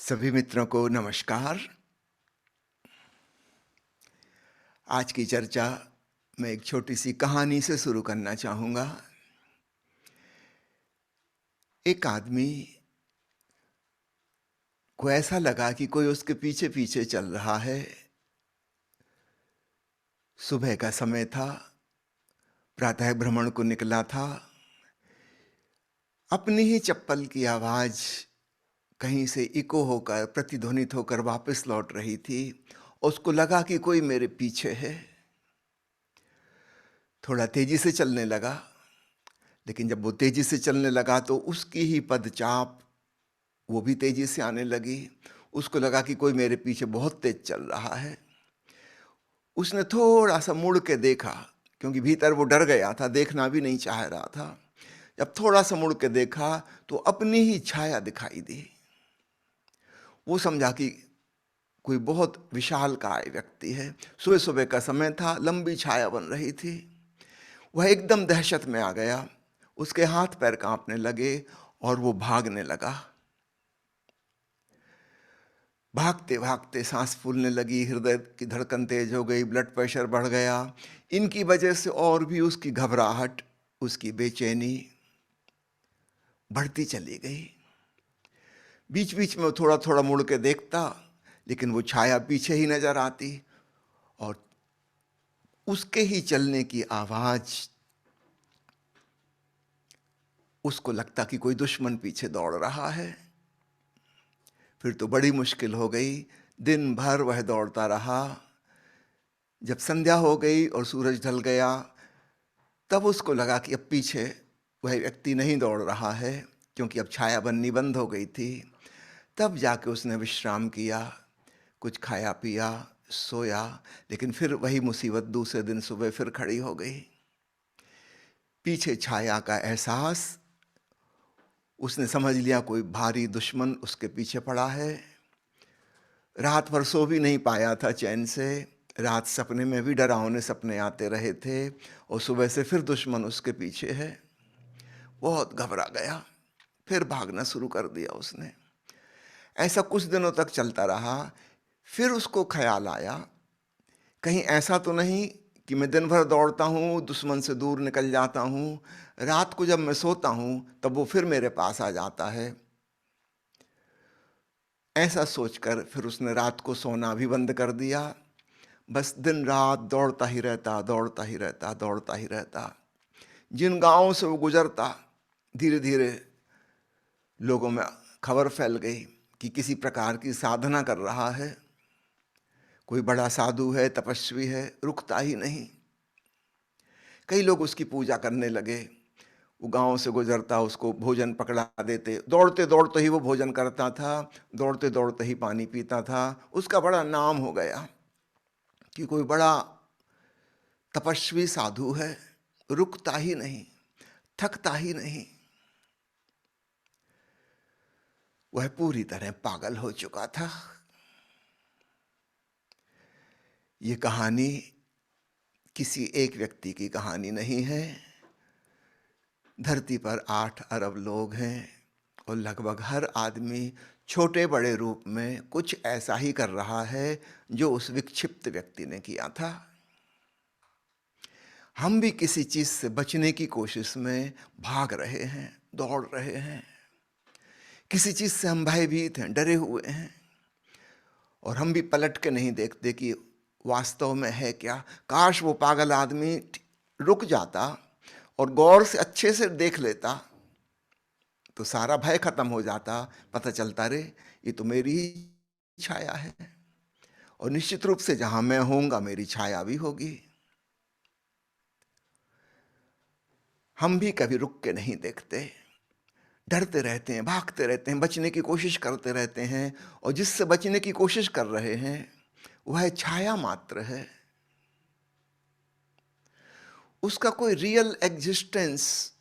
सभी मित्रों को नमस्कार। आज की चर्चा मैं एक छोटी सी कहानी से शुरू करना चाहूँगा। एक आदमी को ऐसा लगा कि कोई उसके पीछे पीछे चल रहा है। सुबह का समय था, प्रातः भ्रमण को निकला था। अपनी ही चप्पल की आवाज़ कहीं से इको होकर, प्रतिध्वनित होकर वापस लौट रही थी। उसको लगा कि कोई मेरे पीछे है। थोड़ा तेजी से चलने लगा, लेकिन जब वो तेजी से चलने लगा तो उसकी ही पदचाप वो भी तेजी से आने लगी। उसको लगा कि कोई मेरे पीछे बहुत तेज चल रहा है। उसने थोड़ा सा मुड़ के देखा, क्योंकि भीतर वो डर गया था, देखना भी नहीं चाह रहा था। जब थोड़ा सा मुड़ के देखा तो अपनी ही छाया दिखाई दी। वो समझा कि कोई बहुत विशालकाय व्यक्ति है। सुबह सुबह का समय था, लंबी छाया बन रही थी। वह एकदम दहशत में आ गया। उसके हाथ पैर कांपने लगे और वो भागने लगा। भागते भागते सांस फूलने लगी, हृदय की धड़कन तेज हो गई, ब्लड प्रेशर बढ़ गया। इनकी वजह से और भी उसकी घबराहट, उसकी बेचैनी बढ़ती चली गई। बीच बीच में वो थोड़ा थोड़ा मुड़ के देखता, लेकिन वो छाया पीछे ही नजर आती और उसके ही चलने की आवाज। उसको लगता कि कोई दुश्मन पीछे दौड़ रहा है। फिर तो बड़ी मुश्किल हो गई। दिन भर वह दौड़ता रहा। जब संध्या हो गई और सूरज ढल गया, तब उसको लगा कि अब पीछे वह व्यक्ति नहीं दौड़ रहा है, क्योंकि अब छाया बननी बंद हो गई थी। तब जाके उसने विश्राम किया, कुछ खाया पिया, सोया। लेकिन फिर वही मुसीबत दूसरे दिन सुबह फिर खड़ी हो गई। पीछे छाया का एहसास। उसने समझ लिया कोई भारी दुश्मन उसके पीछे पड़ा है। रात भर सो भी नहीं पाया था चैन से। रात सपने में भी डरावने सपने आते रहे थे और सुबह से फिर दुश्मन उसके पीछे है। बहुत घबरा गया, फिर भागना शुरू कर दिया उसने। ऐसा कुछ दिनों तक चलता रहा। फिर उसको ख्याल आया, कहीं ऐसा तो नहीं कि मैं दिन भर दौड़ता हूँ, दुश्मन से दूर निकल जाता हूँ, रात को जब मैं सोता हूँ तब वो फिर मेरे पास आ जाता है। ऐसा सोचकर फिर उसने रात को सोना भी बंद कर दिया। बस दिन रात दौड़ता ही रहता, दौड़ता ही रहता, दौड़ता ही रहता। जिन गांवों से वो गुजरता, धीरे धीरे लोगों में खबर फैल गई कि किसी प्रकार की साधना कर रहा है, कोई बड़ा साधु है, तपस्वी है, रुकता ही नहीं। कई लोग उसकी पूजा करने लगे। वो गांव से गुजरता, उसको भोजन पकड़ा देते। दौड़ते दौड़ते ही वो भोजन करता था, दौड़ते दौड़ते ही पानी पीता था। उसका बड़ा नाम हो गया कि कोई बड़ा तपस्वी साधु है, रुकता ही नहीं, थकता ही नहीं। वह पूरी तरह पागल हो चुका था। ये कहानी किसी एक व्यक्ति की कहानी नहीं है। धरती पर 8 अरब लोग हैं और लगभग हर आदमी छोटे बड़े रूप में कुछ ऐसा ही कर रहा है जो उस विक्षिप्त व्यक्ति ने किया था। हम भी किसी चीज से बचने की कोशिश में भाग रहे हैं, दौड़ रहे हैं। किसी चीज से हम भयभीत हैं, डरे हुए हैं, और हम भी पलट के नहीं देखते कि वास्तव में है क्या। काश वो पागल आदमी रुक जाता और गौर से अच्छे से देख लेता, तो सारा भय खत्म हो जाता। पता चलता रे, ये तो मेरी ही छाया है, और निश्चित रूप से जहां मैं होऊंगा मेरी छाया भी होगी। हम भी कभी रुक के नहीं देखते, डरते रहते हैं, भागते रहते हैं, बचने की कोशिश करते रहते हैं। और जिससे बचने की कोशिश कर रहे हैं वह छाया मात्र है। उसका कोई रियल एग्जिस्टेंस,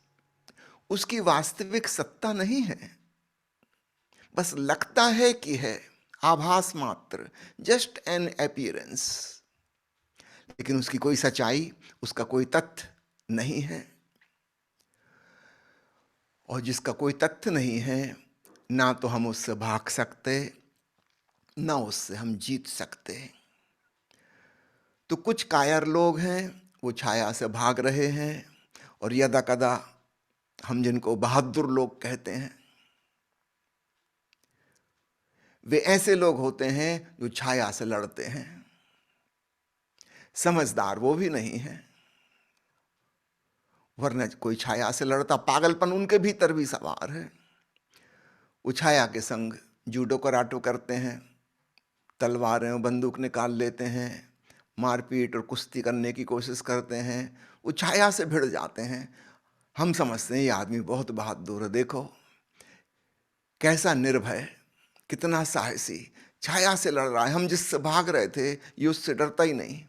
उसकी वास्तविक सत्ता नहीं है। बस लगता है कि है, आभास मात्र, जस्ट एन अपीयरेंस। लेकिन उसकी कोई सच्चाई, उसका कोई तथ्य नहीं है। और जिसका कोई तथ्य नहीं है, ना तो हम उससे भाग सकते ना उससे हम जीत सकते। तो कुछ कायर लोग हैं, वो छाया से भाग रहे हैं, और यदा कदा हम जिनको बहादुर लोग कहते हैं, वे ऐसे लोग होते हैं जो छाया से लड़ते हैं। समझदार वो भी नहीं है, वरना कोई छाया से लड़ता, पागलपन उनके भीतर भी सवार है। वो छाया के संग जूडो कराटो करते हैं, तलवारें और बंदूक निकाल लेते हैं, मारपीट और कुश्ती करने की कोशिश करते हैं, वो छाया से भिड़ जाते हैं। हम समझते हैं ये आदमी बहुत बहादुर है, देखो कैसा निर्भय, कितना साहसी, छाया से लड़ रहा है, हम जिससे भाग रहे थे ये उससे डरता ही नहीं।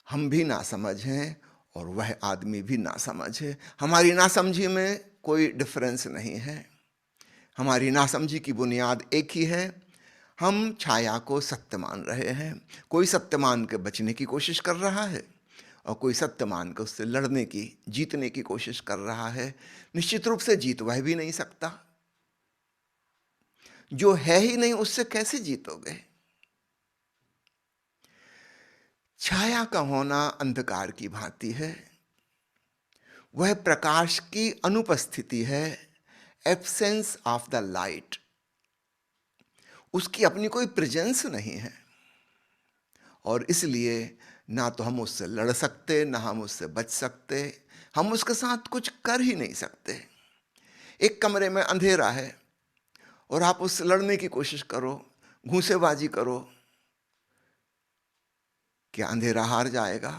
हम भी नासमझ हैं और वह आदमी भी नासमझ है। हमारी नासमझी में कोई डिफरेंस नहीं है। हमारी नासमझी की बुनियाद एक ही है, हम छाया को सत्य मान रहे हैं। कोई सत्य मान के बचने की कोशिश कर रहा है और कोई सत्य मान के उससे लड़ने की, जीतने की कोशिश कर रहा है। निश्चित रूप से जीत वह भी नहीं सकता, जो है ही नहीं उससे कैसे जीतोगे। छाया का होना अंधकार की भांति है, वह प्रकाश की अनुपस्थिति है, एब्सेंस ऑफ द लाइट। उसकी अपनी कोई प्रेजेंस नहीं है, और इसलिए ना तो हम उससे लड़ सकते, ना हम उससे बच सकते, हम उसके साथ कुछ कर ही नहीं सकते। एक कमरे में अंधेरा है और आप उससे लड़ने की कोशिश करो, घूंसेबाजी करो, क्या अंधेरा हार जाएगा?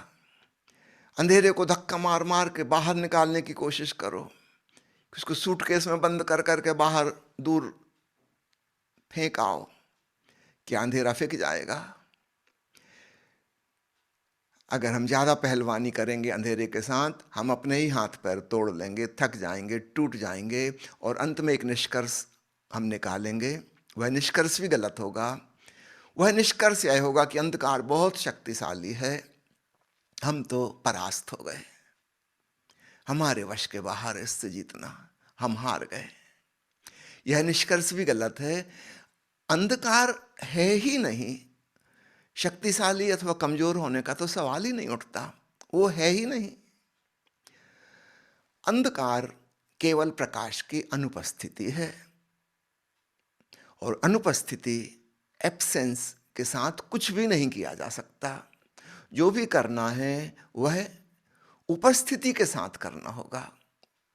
अंधेरे को धक्का मार मार के बाहर निकालने की कोशिश करो, उसको सूटकेस में बंद कर करके बाहर दूर फेंक आओ, क्या अंधेरा फेंक जाएगा? अगर हम ज़्यादा पहलवानी करेंगे अंधेरे के साथ, हम अपने ही हाथ पैर तोड़ लेंगे, थक जाएंगे, टूट जाएंगे, और अंत में एक निष्कर्ष हम निकालेंगे। वह निष्कर्ष भी गलत होगा। वह निष्कर्ष यह होगा कि अंधकार बहुत शक्तिशाली है, हम तो परास्त हो गए, हमारे वश के बाहर इससे जीतना, हम हार गए। यह निष्कर्ष भी गलत है। अंधकार है ही नहीं, शक्तिशाली अथवा कमजोर होने का तो सवाल ही नहीं उठता, वो है ही नहीं। अंधकार केवल प्रकाश की अनुपस्थिति है, और अनुपस्थिति, एब्सेंस के साथ कुछ भी नहीं किया जा सकता। जो भी करना है वह उपस्थिति के साथ करना होगा।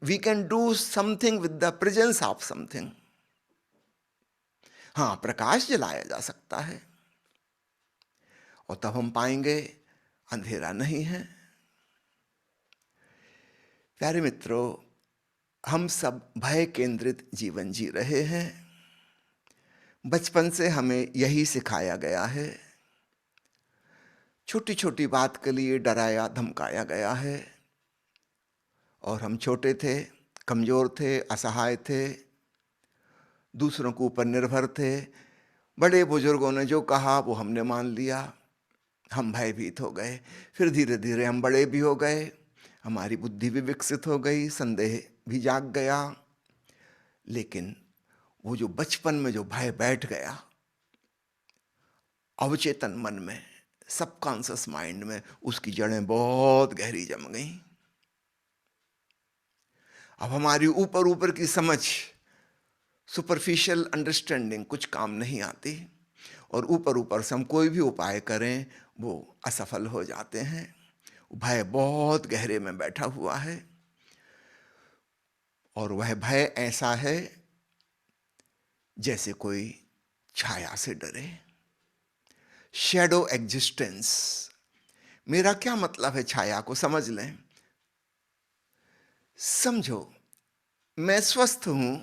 We can do something with the presence of something. हाँ, प्रकाश जलाया जा सकता है, और तब हम पाएंगे अंधेरा नहीं है। प्यारे मित्रों, हम सब भय केंद्रित जीवन जी रहे हैं। बचपन से हमें यही सिखाया गया है। छोटी छोटी बात के लिए डराया धमकाया गया है, और हम छोटे थे, कमजोर थे, असहाय थे, दूसरों के ऊपर निर्भर थे। बड़े बुजुर्गों ने जो कहा वो हमने मान लिया, हम भयभीत हो गए। फिर धीरे धीरे हम बड़े भी हो गए, हमारी बुद्धि भी विकसित हो गई, संदेह भी जाग गया। लेकिन वो जो बचपन में जो भय बैठ गया अवचेतन मन में, सबकॉन्शियस माइंड में, उसकी जड़ें बहुत गहरी जम गई। अब हमारी ऊपर ऊपर की समझ, सुपरफिशियल अंडरस्टैंडिंग कुछ काम नहीं आती, और ऊपर ऊपर से हम कोई भी उपाय करें वो असफल हो जाते हैं। भय बहुत गहरे में बैठा हुआ है, और वह भय ऐसा है जैसे कोई छाया से डरे। Shadow existence. मेरा क्या मतलब है, छाया को समझ लें। समझो मैं स्वस्थ हूं,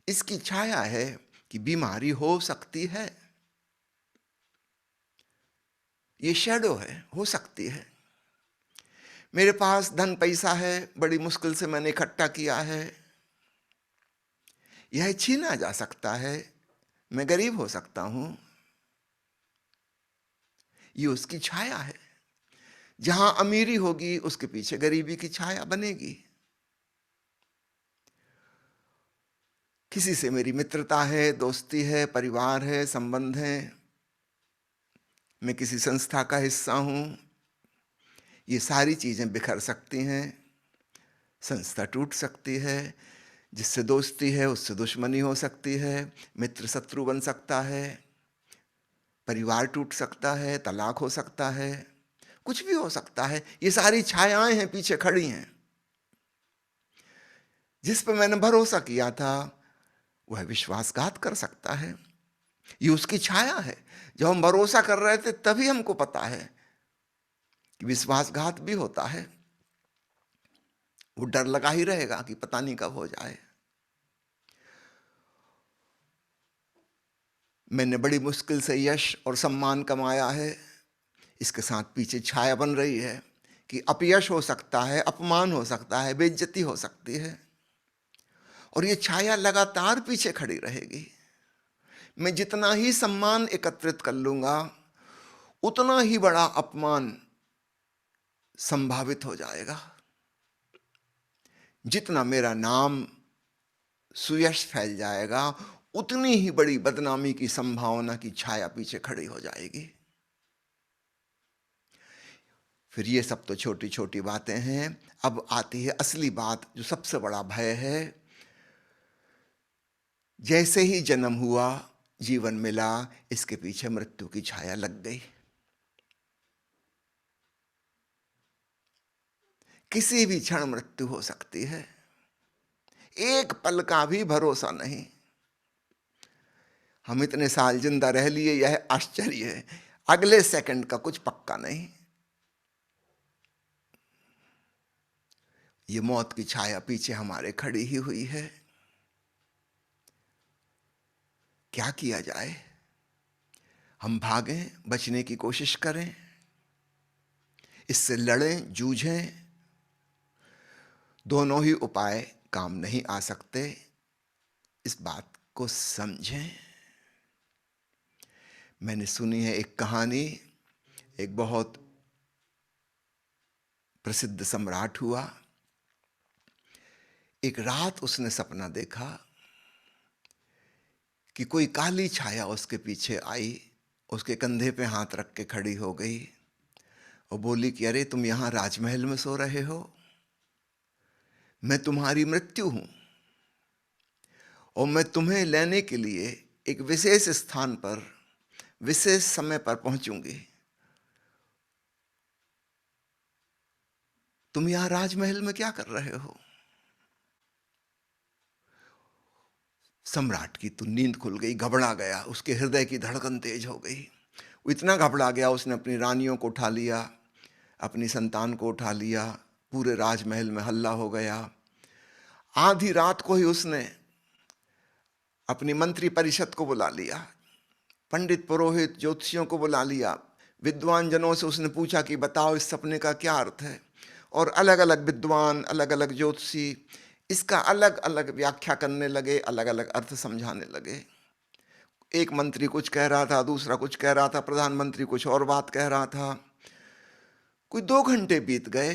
इसकी छाया है कि बीमारी हो सकती है, ये शैडो है, हो सकती है। मेरे पास धन पैसा है, बड़ी मुश्किल से मैंने इकट्ठा किया है, यह छीना जा सकता है, मैं गरीब हो सकता हूं, ये उसकी छाया है। जहां अमीरी होगी उसके पीछे गरीबी की छाया बनेगी। किसी से मेरी मित्रता है, दोस्ती है, परिवार है, संबंध है, मैं किसी संस्था का हिस्सा हूँ, ये सारी चीज़ें बिखर सकती हैं। संस्था टूट सकती है, जिससे दोस्ती है उससे दुश्मनी हो सकती है, मित्र शत्रु बन सकता है, परिवार टूट सकता है, तलाक हो सकता है, कुछ भी हो सकता है। ये सारी छायाएं हैं, पीछे खड़ी हैं। जिस पर मैंने भरोसा किया था वह विश्वासघात कर सकता है। ये उसकी छाया है। जब हम भरोसा कर रहे थे तभी हमको पता है कि विश्वासघात भी होता है। वो डर लगा ही रहेगा कि पता नहीं कब हो जाए। मैंने बड़ी मुश्किल से यश और सम्मान कमाया है, इसके साथ पीछे छाया बन रही है कि अपयश हो सकता है, अपमान हो सकता है, बेइज्जती हो सकती है, और ये छाया लगातार पीछे खड़ी रहेगी। मैं जितना ही सम्मान एकत्रित कर लूंगा उतना ही बड़ा अपमान संभावित हो जाएगा। जितना मेरा नाम सुयश फैल जाएगा उतनी ही बड़ी बदनामी की संभावना की छाया पीछे खड़ी हो जाएगी। फिर ये सब तो छोटी छोटी बातें हैं। अब आती है असली बात, जो सबसे बड़ा भय है। जैसे ही जन्म हुआ, जीवन मिला, इसके पीछे मृत्यु की छाया लग गई। किसी भी क्षण मृत्यु हो सकती है, एक पल का भी भरोसा नहीं। हम इतने साल जिंदा रह लिए, यह आश्चर्य है। अगले सेकंड का कुछ पक्का नहीं। ये मौत की छाया पीछे हमारे खड़ी ही हुई है। क्या किया जाए? हम भागें, बचने की कोशिश करें, इससे लड़ें, जूझें? दोनों ही उपाय काम नहीं आ सकते, इस बात को समझें। मैंने सुनी है एक कहानी। एक बहुत प्रसिद्ध सम्राट हुआ। एक रात उसने सपना देखा कि कोई काली छाया उसके पीछे आई, उसके कंधे पे हाथ रख के खड़ी हो गई और बोली कि अरे तुम यहां राजमहल में सो रहे हो, मैं तुम्हारी मृत्यु हूं और मैं तुम्हें लेने के लिए एक विशेष स्थान पर विशेष समय पर पहुंचूंगी। तुम यहां राजमहल में क्या कर रहे हो? सम्राट की तो नींद खुल गई, घबरा गया, उसके हृदय की धड़कन तेज हो गई। वो इतना घबरा गया, उसने अपनी रानियों को उठा लिया, अपनी संतान को उठा लिया। पूरे राजमहल में हल्ला हो गया। आधी रात को ही उसने अपनी मंत्री परिषद को बुला लिया, पंडित पुरोहित ज्योतिषियों को बुला लिया। विद्वान जनों से उसने पूछा कि बताओ इस सपने का क्या अर्थ है। और अलग अलग विद्वान, अलग अलग ज्योतिषी इसका अलग अलग व्याख्या करने लगे, अलग अलग अर्थ समझाने लगे। एक मंत्री कुछ कह रहा था, दूसरा कुछ कह रहा था, प्रधानमंत्री कुछ और बात कह रहा था। कोई 2 घंटे बीत गए।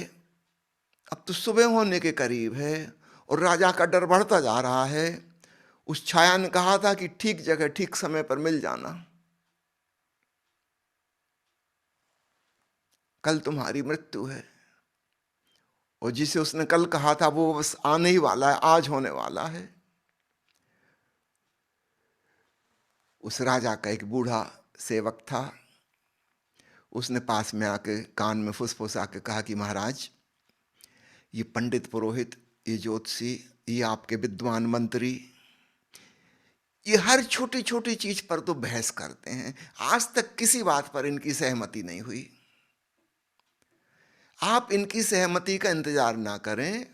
अब तो सुबह होने के करीब है और राजा का डर बढ़ता जा रहा है। उस छाया ने कहा था कि ठीक जगह ठीक समय पर मिल जाना, कल तुम्हारी मृत्यु है। और जिसे उसने कल कहा था वो बस आने ही वाला है, आज होने वाला है। उस राजा का एक बूढ़ा सेवक था। उसने पास में आके कान में फुसफुसा के कहा कि महाराज, ये पंडित पुरोहित, ये ज्योतिषी, ये आपके विद्वान मंत्री, ये हर छोटी छोटी चीज पर तो बहस करते हैं, आज तक किसी बात पर इनकी सहमति नहीं हुई। आप इनकी सहमति का इंतजार ना करें,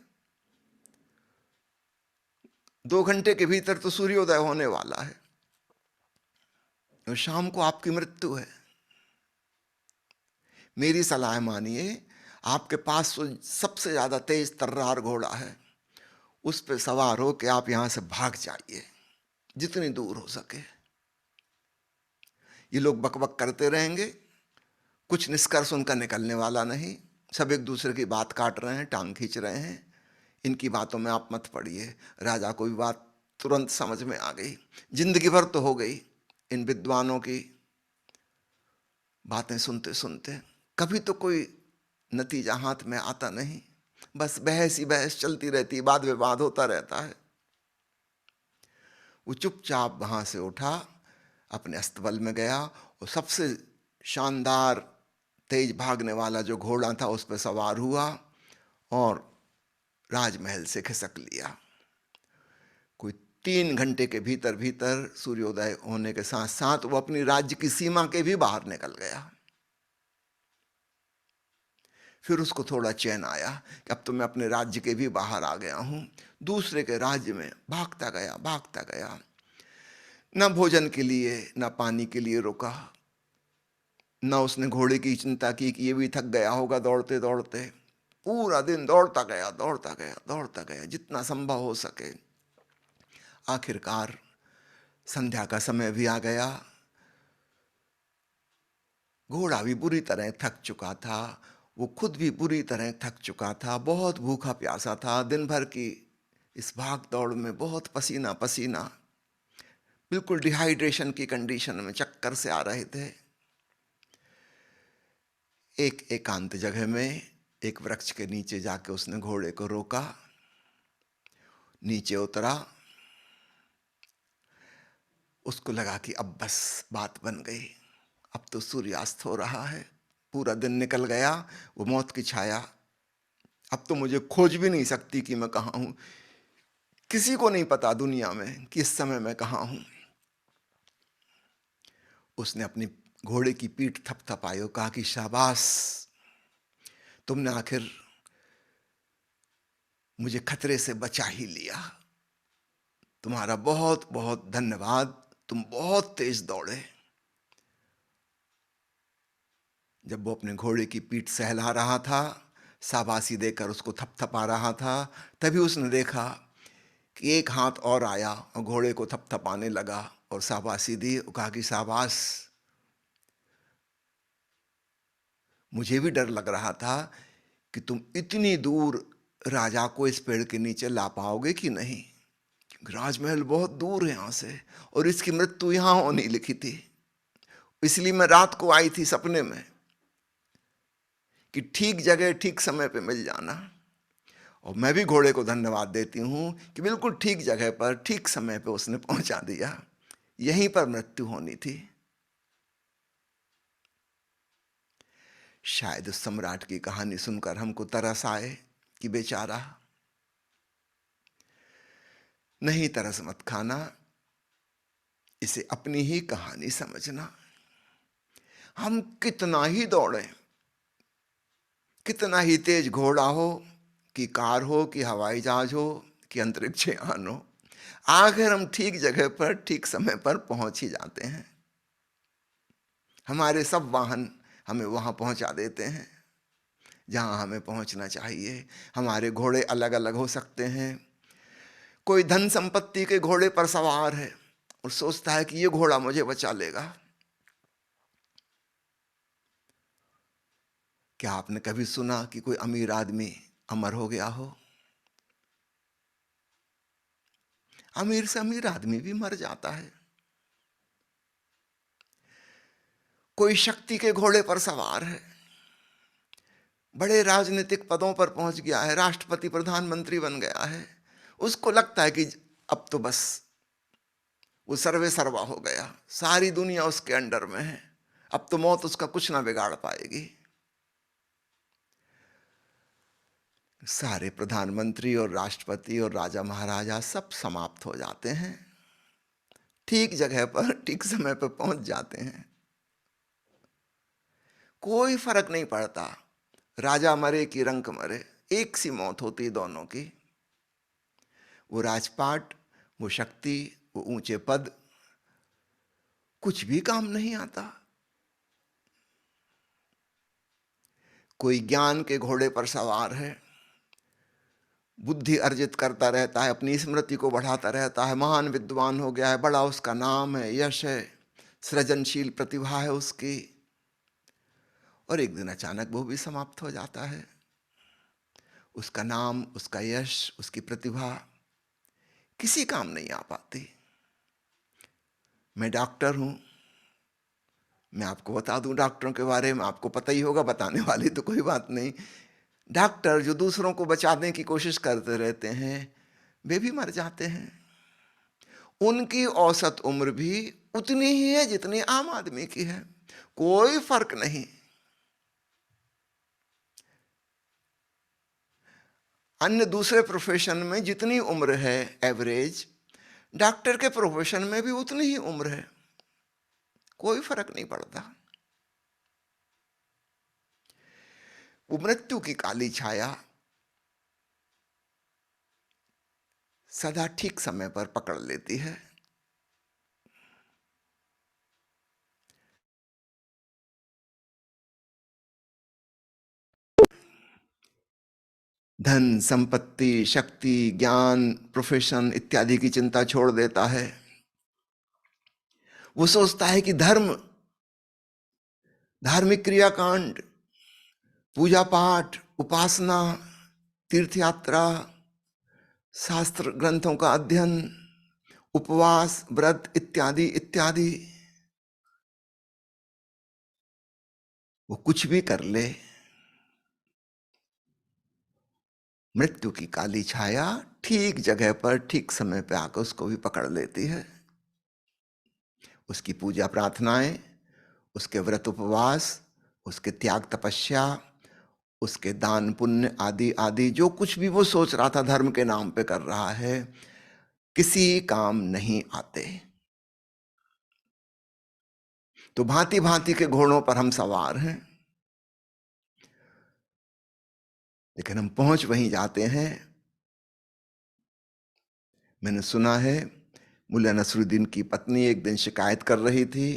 2 घंटे के भीतर तो सूर्योदय होने वाला है और शाम को आपकी मृत्यु है। मेरी सलाह मानिए, आपके पास तो सबसे ज्यादा तेज तर्रार घोड़ा है, उस पर सवार हो के आप यहां से भाग जाइए जितनी दूर हो सके। ये लोग बकबक करते रहेंगे, कुछ निष्कर्ष उनका निकलने वाला नहीं। सब एक दूसरे की बात काट रहे हैं, टांग खींच रहे हैं। इनकी बातों में आप मत पड़िए। राजा को भी बात तुरंत समझ में आ गई। जिंदगी भर तो हो गई इन विद्वानों की बातें सुनते सुनते, कभी तो कोई नतीजा हाथ में आता नहीं, बस बहस ही बहस चलती रहती, वाद विवाद होता रहता है। वो चुपचाप वहां से उठा, अपने अस्तबल में गया और सबसे शानदार तेज भागने वाला जो घोड़ा था उस पर सवार हुआ और राजमहल से खिसक लिया। कोई 3 घंटे के भीतर भीतर सूर्योदय होने के साथ साथ वो अपनी राज्य की सीमा के भी बाहर निकल गया। फिर उसको थोड़ा चैन आया कि अब तो मैं अपने राज्य के भी बाहर आ गया हूं। दूसरे के राज्य में भागता गया, भागता गया। न भोजन के लिए न पानी के लिए रुका, न उसने घोड़े की चिंता की कि ये भी थक गया होगा दौड़ते दौड़ते। पूरा दिन दौड़ता गया, दौड़ता गया, दौड़ता गया, जितना संभव हो सके। आखिरकार संध्या का समय भी आ गया। घोड़ा भी बुरी तरह थक चुका था, वो खुद भी बुरी तरह थक चुका था, बहुत भूखा प्यासा था। दिन भर की इस भाग दौड़ में बहुत पसीना पसीना, बिल्कुल डिहाइड्रेशन की कंडीशन में, चक्कर से आ रहे थे। एक एकांत जगह में एक वृक्ष के नीचे जाके उसने घोड़े को रोका, नीचे उतरा। उसको लगा कि अब बस बात बन गई, अब तो सूर्यास्त हो रहा है, पूरा दिन निकल गया, वो मौत की छाया अब तो मुझे खोज भी नहीं सकती कि मैं कहाँ हूं। किसी को नहीं पता दुनिया में कि इस समय मैं कहाँ हूं। उसने अपनी घोड़े की पीठ थपथपाई और कहा कि शाबाश, तुमने आखिर मुझे खतरे से बचा ही लिया, तुम्हारा बहुत बहुत धन्यवाद, तुम बहुत तेज दौड़े। जब वो अपने घोड़े की पीठ सहला रहा था, शाबाशी देकर उसको थपथपा रहा था, तभी उसने देखा कि एक हाथ और आया और घोड़े को थपथपाने लगा और शाबाशी दी और कहा कि शाबाश, मुझे भी डर लग रहा था कि तुम इतनी दूर राजा को इस पेड़ के नीचे ला पाओगे कि नहीं, क्योंकि राजमहल बहुत दूर है यहाँ से और इसकी मृत्यु यहाँ होनी लिखी थी। इसलिए मैं रात को आई थी सपने में कि ठीक जगह ठीक समय पे मिल जाना। और मैं भी घोड़े को धन्यवाद देती हूँ कि बिल्कुल ठीक जगह पर ठीक समय पे उसने पहुंचा दिया, यहीं पर मृत्यु होनी थी। शायद उस सम्राट की कहानी सुनकर हमको तरस आए कि बेचारा। नहीं, तरस मत खाना, इसे अपनी ही कहानी समझना। हम कितना ही दौड़े, कितना ही तेज घोड़ा हो कि कार हो कि हवाई जहाज हो कि अंतरिक्ष यान हो, आखिर हम ठीक जगह पर ठीक समय पर पहुंच ही जाते हैं। हमारे सब वाहन हमें वहां पहुंचा देते हैं जहां हमें पहुंचना चाहिए। हमारे घोड़े अलग अलग हो सकते हैं। कोई धन संपत्ति के घोड़े पर सवार है और सोचता है कि ये घोड़ा मुझे बचा लेगा। क्या आपने कभी सुना कि कोई अमीर आदमी अमर हो गया हो? अमीर से अमीर आदमी भी मर जाता है। कोई शक्ति के घोड़े पर सवार है, बड़े राजनीतिक पदों पर पहुंच गया है, राष्ट्रपति प्रधानमंत्री बन गया है, उसको लगता है कि अब तो बस वो सर्वे सर्वा हो गया, सारी दुनिया उसके अंडर में है, अब तो मौत उसका कुछ ना बिगाड़ पाएगी। सारे प्रधानमंत्री और राष्ट्रपति और राजा महाराजा सब समाप्त हो जाते हैं, ठीक जगह पर ठीक समय पर पहुंच जाते हैं। कोई फर्क नहीं पड़ता, राजा मरे कि रंक मरे, एक सी मौत होती दोनों की। वो राजपाट, वो शक्ति, वो ऊंचे पद कुछ भी काम नहीं आता। कोई ज्ञान के घोड़े पर सवार है, बुद्धि अर्जित करता रहता है, अपनी स्मृति को बढ़ाता रहता है, महान विद्वान हो गया है, बड़ा उसका नाम है, यश है, सृजनशील प्रतिभा है उसकी, और एक दिन अचानक वो भी समाप्त हो जाता है। उसका नाम, उसका यश, उसकी प्रतिभा किसी काम नहीं आ पाती। मैं डॉक्टर हूं, मैं आपको बता दूं डॉक्टरों के बारे में, आपको पता ही होगा, बताने वाली तो कोई बात नहीं। डॉक्टर जो दूसरों को बचाने की कोशिश करते रहते हैं, वे भी मर जाते हैं। उनकी औसत उम्र भी उतनी ही है जितनी आम आदमी की है, कोई फर्क नहीं। अन्य दूसरे प्रोफेशन में जितनी उम्र है एवरेज, डॉक्टर के प्रोफेशन में भी उतनी ही उम्र है, कोई फर्क नहीं पड़ता। वो मृत्यु की काली छाया सदा ठीक समय पर पकड़ लेती है। धन, संपत्ति, शक्ति, ज्ञान, प्रोफेशन इत्यादि की चिंता छोड़ देता है। वो सोचता है कि धर्म, धार्मिक क्रियाकांड, पूजा पाठ, उपासना, तीर्थ यात्रा, शास्त्र ग्रंथों का अध्ययन, उपवास, व्रत इत्यादि इत्यादि, वो कुछ भी कर ले, मृत्यु की काली छाया ठीक जगह पर ठीक समय पर आकर उसको भी पकड़ लेती है। उसकी पूजा प्रार्थनाएं, उसके व्रत उपवास, उसके त्याग तपस्या, उसके दान पुण्य आदि आदि, जो कुछ भी वो सोच रहा था धर्म के नाम पे कर रहा है, किसी काम नहीं आते। तो भांति भांति के घोड़ों पर हम सवार हैं, लेकिन हम पहुंच वहीं जाते हैं। मैंने सुना है मुल्ला नसरुद्दीन की पत्नी एक दिन शिकायत कर रही थी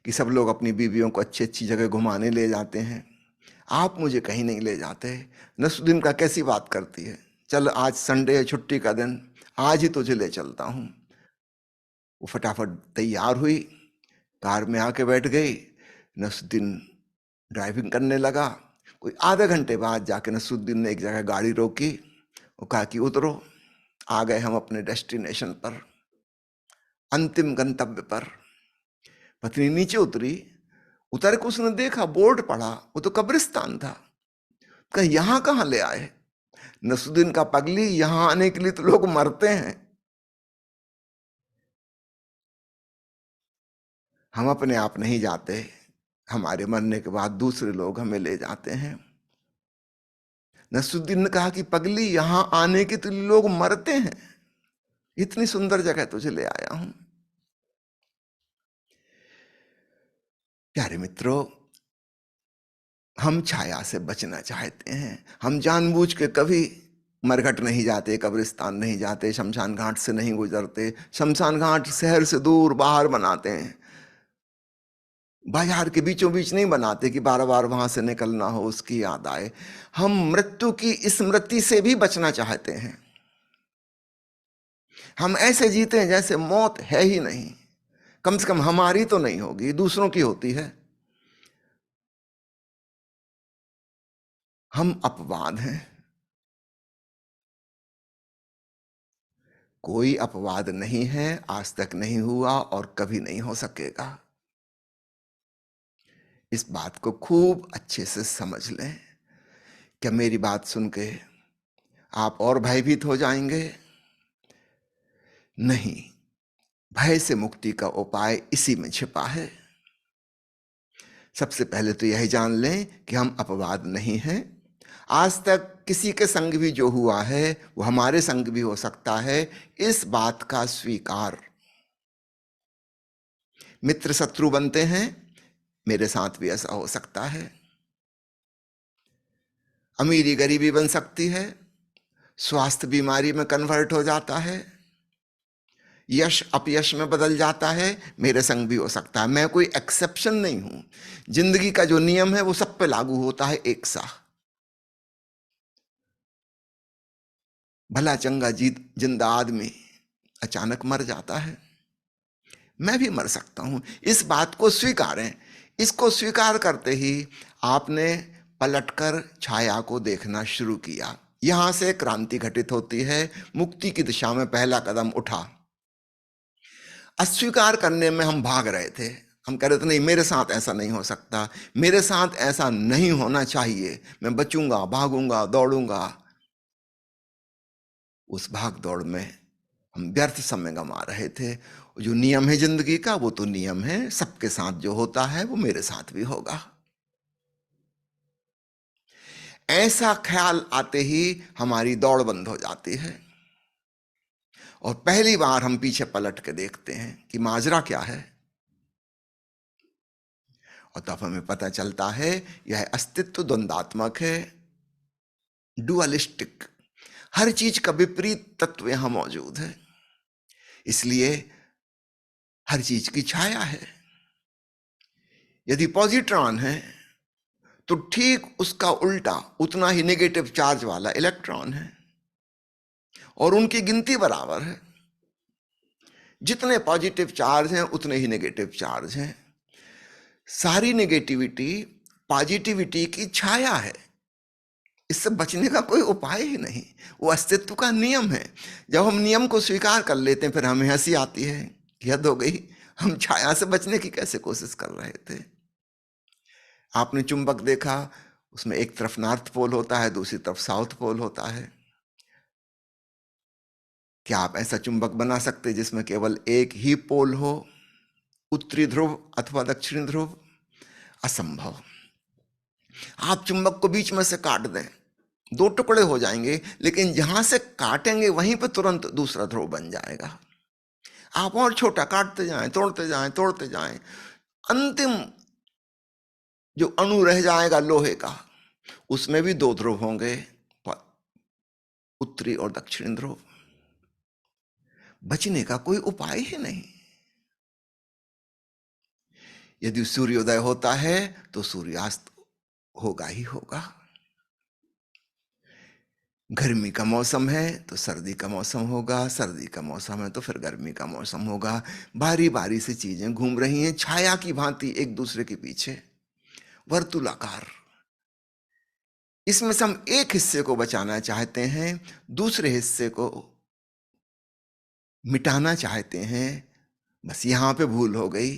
कि सब लोग अपनी बीवियों को अच्छी अच्छी जगह घुमाने ले जाते हैं, आप मुझे कहीं नहीं ले जाते। नसरुद्दीन का कैसी बात करती है, चल आज संडे है, छुट्टी का दिन, आज ही तुझे ले चलता हूं। वो फटाफट तैयार हुई, कार में आके बैठ गई। नसरुद्दीन ड्राइविंग करने लगा। कोई आधे घंटे बाद जाके नसरुद्दीन ने एक जगह गाड़ी रोकी, वो कहा कि उतरो। आ गए हम अपने डेस्टिनेशन पर, अंतिम गंतव्य पर। पत्नी नीचे उतरी, उतर के उसने देखा बोर्ड पड़ा, वो तो कब्रिस्तान था। कहा यहां कहां ले आए? नसरुद्दीन का पगली, यहां आने के लिए तो लोग मरते हैं, हम अपने आप नहीं जाते, हमारे मरने के बाद दूसरे लोग हमें ले जाते हैं। नसरुद्दीन ने कहा कि पगली, यहां आने के तो लोग मरते हैं, इतनी सुंदर जगह तुझे ले आया हूं। प्यारे मित्रों, हम छाया से बचना चाहते हैं। हम जानबूझ के कभी मरघट नहीं जाते, कब्रिस्तान नहीं जाते, शमशान घाट से नहीं गुजरते। शमशान घाट शहर से दूर बाहर बनाते हैं, बाजार के बीचों बीच नहीं बनाते कि बार बार वहां से निकलना हो, उसकी याद आए। हम मृत्यु की स्मृति से भी बचना चाहते हैं। हम ऐसे जीते हैं जैसे मौत है ही नहीं, कम से कम हमारी तो नहीं होगी, दूसरों की होती है। हम अपवाद हैं, कोई अपवाद नहीं है, आज तक नहीं हुआ और कभी नहीं हो सकेगा। इस बात को खूब अच्छे से समझ लें। क्या मेरी बात सुन के आप और भयभीत हो जाएंगे? नहीं, भय से मुक्ति का उपाय इसी में छिपा है। सबसे पहले तो यही जान लें कि हम अपवाद नहीं हैं। आज तक किसी के संग भी जो हुआ है वो हमारे संग भी हो सकता है, इस बात का स्वीकार। मित्र शत्रु बनते हैं, मेरे साथ भी ऐसा हो सकता है। अमीरी गरीबी बन सकती है, स्वास्थ्य बीमारी में कन्वर्ट हो जाता है, यश अपयश में बदल जाता है, मेरे संग भी हो सकता है। मैं कोई एक्सेप्शन नहीं हूं। जिंदगी का जो नियम है वो सब पे लागू होता है एक सा। भला चंगा जिंदा आदमी अचानक मर जाता है, मैं भी मर सकता हूं। इस बात को स्वीकारें। इसको स्वीकार करते ही आपने पलटकर छाया को देखना शुरू किया। यहां से क्रांति घटित होती है, मुक्ति की दिशा में पहला कदम उठा। अस्वीकार करने में हम भाग रहे थे, हम कह रहे थे नहीं मेरे साथ ऐसा नहीं हो सकता, मेरे साथ ऐसा नहीं होना चाहिए, मैं बचूंगा, भागूंगा, दौड़ूंगा। उस भाग दौड़ में हम व्यर्थ समय गंवा रहे थे। जो नियम है जिंदगी का वो तो नियम है, सबके साथ जो होता है वो मेरे साथ भी होगा। ऐसा ख्याल आते ही हमारी दौड़ बंद हो जाती है और पहली बार हम पीछे पलट के देखते हैं कि माजरा क्या है। और तब हमें पता चलता है यह अस्तित्व द्वंदात्मक है, डुअलिस्टिक। हर चीज का विपरीत तत्व यहां मौजूद है, इसलिए हर चीज की छाया है। यदि पॉजिट्रॉन है तो ठीक उसका उल्टा उतना ही नेगेटिव चार्ज वाला इलेक्ट्रॉन है और उनकी गिनती बराबर है। जितने पॉजिटिव चार्ज हैं उतने ही नेगेटिव चार्ज हैं। सारी नेगेटिविटी पॉजिटिविटी की छाया है, इससे बचने का कोई उपाय ही नहीं, वो अस्तित्व का नियम है। जब हम नियम को स्वीकार कर लेते हैं फिर हमें हंसी आती है कि हद हो गई, हम छाया से बचने की कैसे कोशिश कर रहे थे। आपने चुंबक देखा, उसमें एक तरफ नॉर्थ पोल होता है, दूसरी तरफ साउथ पोल होता है। क्या आप ऐसा चुंबक बना सकते जिसमें केवल एक ही पोल हो, उत्तरी ध्रुव अथवा दक्षिणी ध्रुव? असंभव। आप चुंबक को बीच में से काट दें, दो टुकड़े हो जाएंगे, लेकिन जहां से काटेंगे वहीं पर तुरंत दूसरा ध्रुव बन जाएगा। आप और छोटा काटते जाएं, तोड़ते जाएं, तोड़ते जाएं, अंतिम जो अणु रह जाएगा लोहे का, उसमें भी दो ध्रुव होंगे, उत्तरी और दक्षिणी ध्रुव। बचने का कोई उपाय ही नहीं। यदि सूर्योदय होता है तो सूर्यास्त होगा ही होगा। गर्मी का मौसम है तो सर्दी का मौसम होगा, सर्दी का मौसम है तो फिर गर्मी का मौसम होगा। बारी बारी से चीजें घूम रही हैं छाया की भांति एक दूसरे के पीछे, वर्तुलाकार। इसमें से हम एक हिस्से को बचाना चाहते हैं, दूसरे हिस्से को मिटाना चाहते हैं। बस यहां पे भूल हो गई।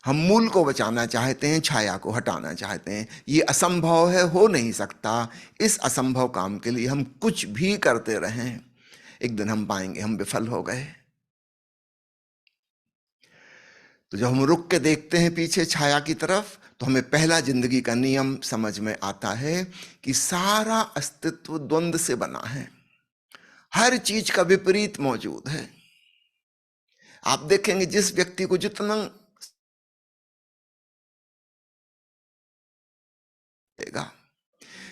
हम मूल को बचाना चाहते हैं, छाया को हटाना चाहते हैं। ये असंभव है, हो नहीं सकता। इस असंभव काम के लिए हम कुछ भी करते रहें, एक दिन हम पाएंगे हम विफल हो गए। तो जब हम रुक के देखते हैं पीछे छाया की तरफ, तो हमें पहला जिंदगी का नियम समझ में आता है कि सारा अस्तित्व द्वंद से बना है, हर चीज का विपरीत मौजूद है। आप देखेंगे जिस व्यक्ति को जितना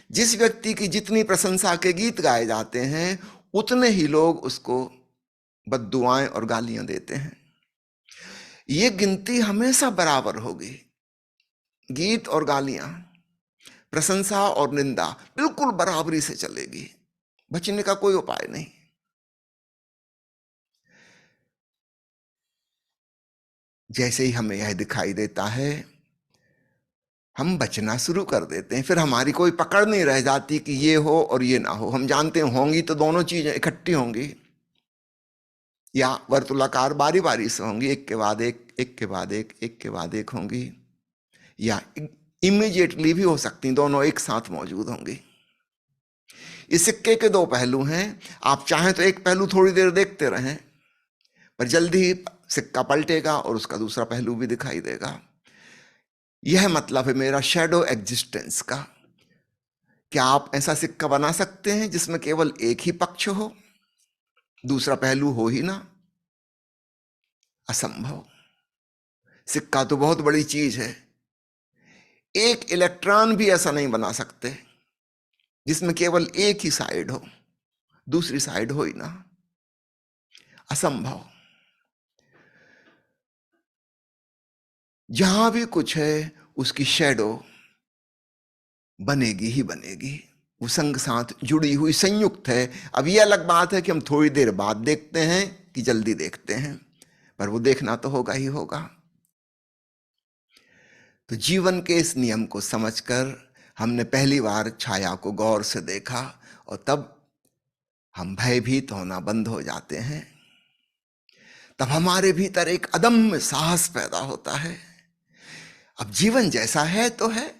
जिस व्यक्ति की जितनी प्रशंसा के गीत गाए जाते हैं, उतने ही लोग उसको बद्दुआएं और गालियां देते हैं। ये गिनती हमेशा बराबर होगी, गीत और गालियां, प्रशंसा और निंदा बिल्कुल बराबरी से चलेगी, बचने का कोई उपाय नहीं। जैसे ही हमें यह दिखाई देता है हम बचना शुरू कर देते हैं, फिर हमारी कोई पकड़ नहीं रह जाती कि ये हो और ये ना हो। हम जानते हैं होंगी तो दोनों चीजें इकट्ठी होंगी या वर्तुलाकार बारी बारी से होंगी, एक के बाद एक के बाद एक के बाद एक होंगी, या इमीडिएटली भी हो सकती, दोनों एक साथ मौजूद होंगी। इस सिक्के के दो पहलू हैं। आप चाहें तो एक पहलू थोड़ी देर देखते रहें, पर जल्दी ही सिक्का पलटेगा और उसका दूसरा पहलू भी दिखाई देगा। यह मतलब है मेरा शैडो एग्जिस्टेंस का। क्या आप ऐसा सिक्का बना सकते हैं जिसमें केवल एक ही पक्ष हो, दूसरा पहलू हो ही ना? असंभव। सिक्का तो बहुत बड़ी चीज है, एक इलेक्ट्रॉन भी ऐसा नहीं बना सकते जिसमें केवल एक ही साइड हो, दूसरी साइड हो ही ना। असंभव। जहां भी कुछ है उसकी शैडो बनेगी ही बनेगी, वो संग साथ जुड़ी हुई संयुक्त है। अब ये अलग बात है कि हम थोड़ी देर बाद देखते हैं कि जल्दी देखते हैं, पर वो देखना तो होगा ही होगा। तो जीवन के इस नियम को समझकर हमने पहली बार छाया को गौर से देखा और तब हम भयभीत होना बंद हो जाते हैं। तब हमारे भीतर एक अदम्य साहस पैदा होता है। अब जीवन जैसा है तो है,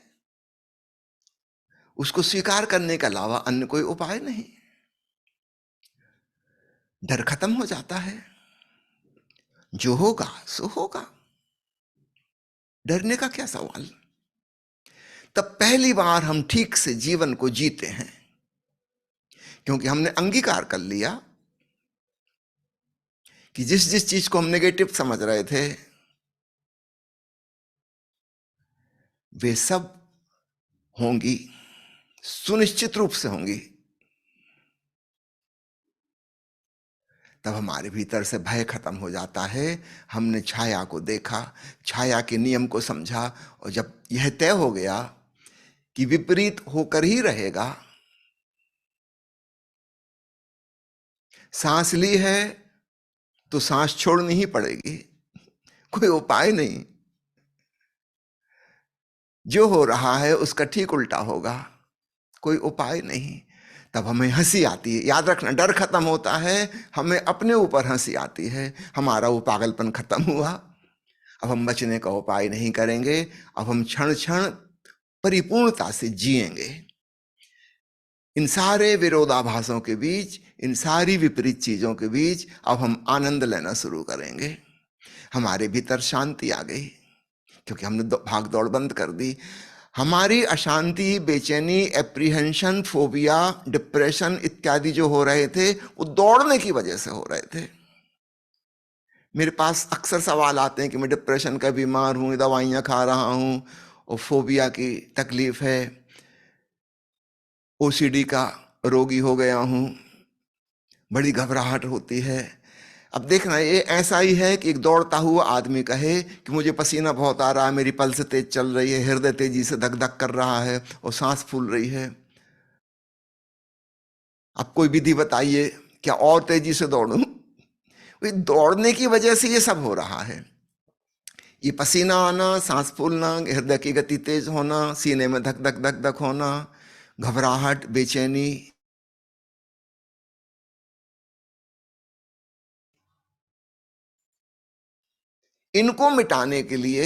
उसको स्वीकार करने के अलावा अन्य कोई उपाय नहीं। डर खत्म हो जाता है, जो होगा सो होगा, डरने का क्या सवाल। तब पहली बार हम ठीक से जीवन को जीते हैं, क्योंकि हमने अंगीकार कर लिया कि जिस जिस चीज को हम नेगेटिव समझ रहे थे वे सब होंगी, सुनिश्चित रूप से होंगी। तब हमारे भीतर से भय खत्म हो जाता है। हमने छाया को देखा, छाया के नियम को समझा, और जब यह तय हो गया कि विपरीत होकर ही रहेगा, सांस ली है तो सांस छोड़नी ही पड़ेगी, कोई उपाय नहीं। जो हो रहा है उसका ठीक उल्टा होगा, कोई उपाय नहीं। तब हमें हंसी आती है। याद रखना, डर खत्म होता है, हमें अपने ऊपर हंसी आती है। हमारा वो पागलपन खत्म हुआ। अब हम बचने का उपाय नहीं करेंगे, अब हम क्षण क्षण परिपूर्णता से जिएंगे। इन सारे विरोधाभासों के बीच, इन सारी विपरीत चीजों के बीच अब हम आनंद लेना शुरू करेंगे। हमारे भीतर शांति आ गई, क्योंकि हमने भाग दौड़ बंद कर दी। हमारी अशांति, बेचैनी, एप्रीहेंशन, फोबिया, डिप्रेशन इत्यादि जो हो रहे थे वो दौड़ने की वजह से हो रहे थे। मेरे पास अक्सर सवाल आते हैं कि मैं डिप्रेशन का बीमार हूं, दवाइयां खा रहा हूं, और फोबिया की तकलीफ है, ओसीडी का रोगी हो गया हूं, बड़ी घबराहट होती है। अब देखना, ये ऐसा ही है कि एक दौड़ता हुआ आदमी कहे कि मुझे पसीना बहुत आ रहा है, मेरी पल्स तेज चल रही है, हृदय तेजी से धक धक कर रहा है और सांस फूल रही है। अब कोई विधि बताइए, क्या और तेजी से दौड़ूं? दौड़ने की वजह से ये सब हो रहा है। ये पसीना आना, सांस फूलना, हृदय की गति तेज होना, सीने में धक धक धक धक होना, घबराहट, बेचैनी, इनको मिटाने के लिए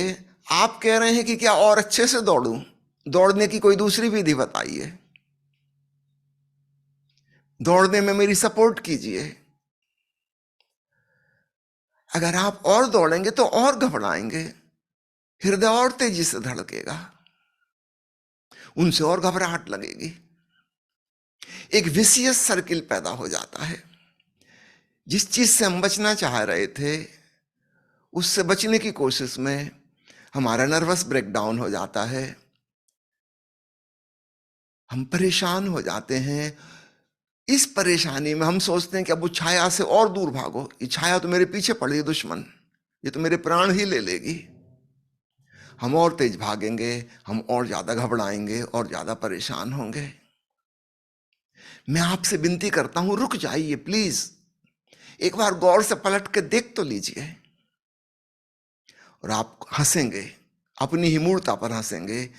आप कह रहे हैं कि क्या और अच्छे से दौड़ूं? दौड़ने की कोई दूसरी विधि बताइए, दौड़ने में मेरी सपोर्ट कीजिए। अगर आप और दौड़ेंगे तो और घबराएंगे, हृदय और तेजी से धड़केगा, उनसे और घबराहट लगेगी। एक विशियस सर्किल पैदा हो जाता है। जिस चीज से हम बचना चाह रहे थे उससे बचने की कोशिश में हमारा नर्वस ब्रेकडाउन हो जाता है, हम परेशान हो जाते हैं। इस परेशानी में हम सोचते हैं कि अब वो छाया से और दूर भागो, ये छाया तो मेरे पीछे पड़ी है, दुश्मन, ये तो मेरे प्राण ही ले लेगी। हम और तेज भागेंगे, हम और ज्यादा घबराएंगे और ज्यादा परेशान होंगे। मैं आपसे विनती करता हूं, रुक जाइए प्लीज, एक बार गौर से पलट के देख तो लीजिए। और आप हंसेंगे, अपनी ही मूर्ता पर हंसेंगे।